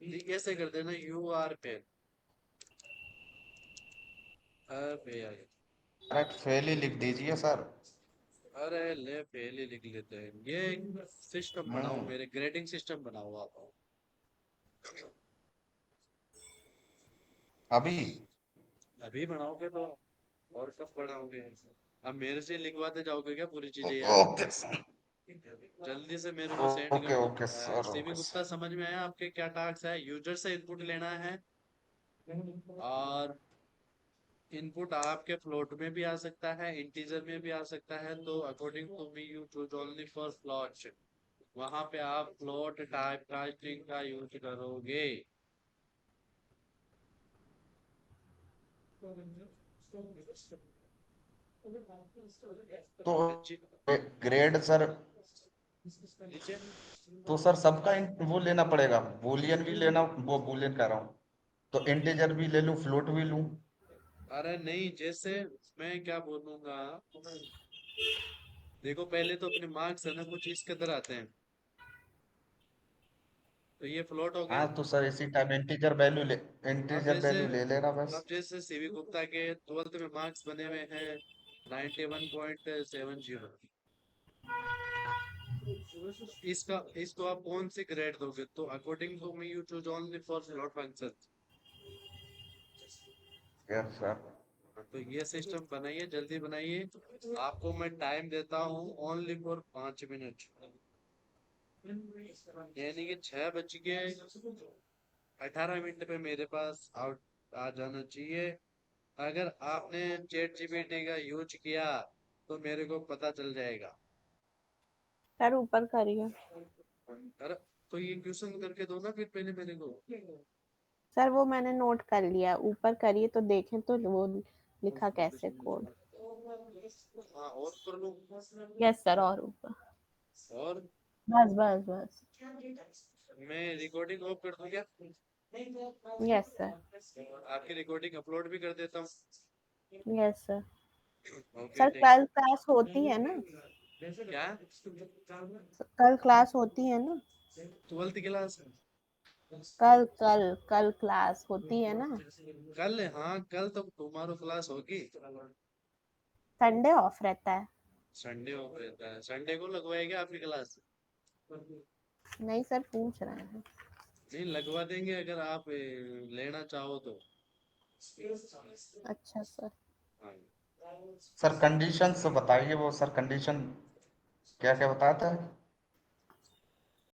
S1: कैसे कर देना, यू आर फेल। अरे यार,
S3: अरे फेल ही लिख दीजिए सर।
S1: अरे ले फेल ही लिख लेते हैं। ये सिस्टम बनाओ,
S3: हम्म।
S1: मेरे ग्रेडिंग सिस्टम बनाओ आप।
S3: अभी?
S1: अभी बनाओगे तो और कब बनाओगे? अब मेरे से लिखवाते जाओगे क्या पूरी चीजें यार?
S3: Okay sir.
S1: जल्दी से मेरे को सेंड कर
S3: ओके
S1: दो।
S3: Okay sir,
S1: CV
S3: okay
S1: Gupta,
S3: sir.
S1: समझ में आया आपके क्या टास्क है? यूजर से इनपुट लेना है, और इनपुट आपके फ्लोट में भी आ सकता है, इंटीजर में भी आ सकता है। तो according to me you choose only for float. वहां पे आप फ्लोट टाइप कास्टिंग का यूज करोगे।
S3: तो
S1: नीचे
S3: ग्रेड सर,
S1: नीचे।
S3: तो सर सबका वो लेना पड़ेगा, बूलियन भी लेना, वो बूलियन कह रहा हूँ, तो इंटीजर भी ले लूं, फ्लोट भी लूं?
S1: अरे नहीं, जैसे मैं क्या बोलूंगा, देखो पहले तो अपने मार्क्स है ना कुछ इस कदर आते हैं, तो ये फ्लोट हो गया।
S3: हाँ तो सर इसी टाइम इंटीजर वैल्यू ले,
S1: अब
S3: इंटीजर
S1: जैसे
S3: वैल्यू ले लेना बस।
S1: अब जैसे सीवी गुप्ता के 12th में मार्क्स बने हुए हैं 91.70। इसका इसको आप कौन सी ग्रेड दोगे? तो according to me you choose only for float function.
S3: Yes sir.
S1: तो ये सिस्टम बनाइए, जल्दी बनाइए। आपको मैं टाइम देता हूँ ओनली फॉर 5 मिनट, यानी कि 6:18 पे मेरे पास आउट आ जाना चाहिए। अगर आपने चैट जीपीटी का यूज किया तो मेरे को पता चल जाएगा।
S2: सर ऊपर करिए।
S1: अरे तो ये क्वेश्चन करके दो ना फिर पहले मेरे को।
S2: सर वो मैंने नोट कर लिया, ऊपर करिए तो देखें तो वो लिखा कैसे कोड।
S1: हाँ, और कर लो।
S2: यस सर, और ऊपर।
S1: और
S2: बस बस बस।
S1: मैं रिकॉर्डिंग ऑफ कर दूं क्या?
S2: Yes sir.
S1: आपकी रिकॉर्डिंग अपलोड भी कर देता हूँ।
S2: Yes sir.
S1: ओके
S2: सर
S1: ठीक।
S2: कल क्लास होती है ना?
S1: क्या?
S2: कल क्लास होती है ना?
S1: 12th class?
S2: कल कल कल क्लास होती है ना?
S1: कल? हाँ, कल तो तुम्हारो क्लास होगी।
S2: संडे ऑफ रहता है।
S1: संडे ऑफ रहता है, संडे को लगवाएगा आपकी क्लास?
S2: नहीं सर, पूछ रहे हैं।
S1: नहीं, लगवा देंगे अगर आप लेना चाहो तो।
S2: अच्छा सर।
S1: हाँ।
S3: सर कंडीशन बताइए, वो सर कंडीशन क्या क्या बताता है?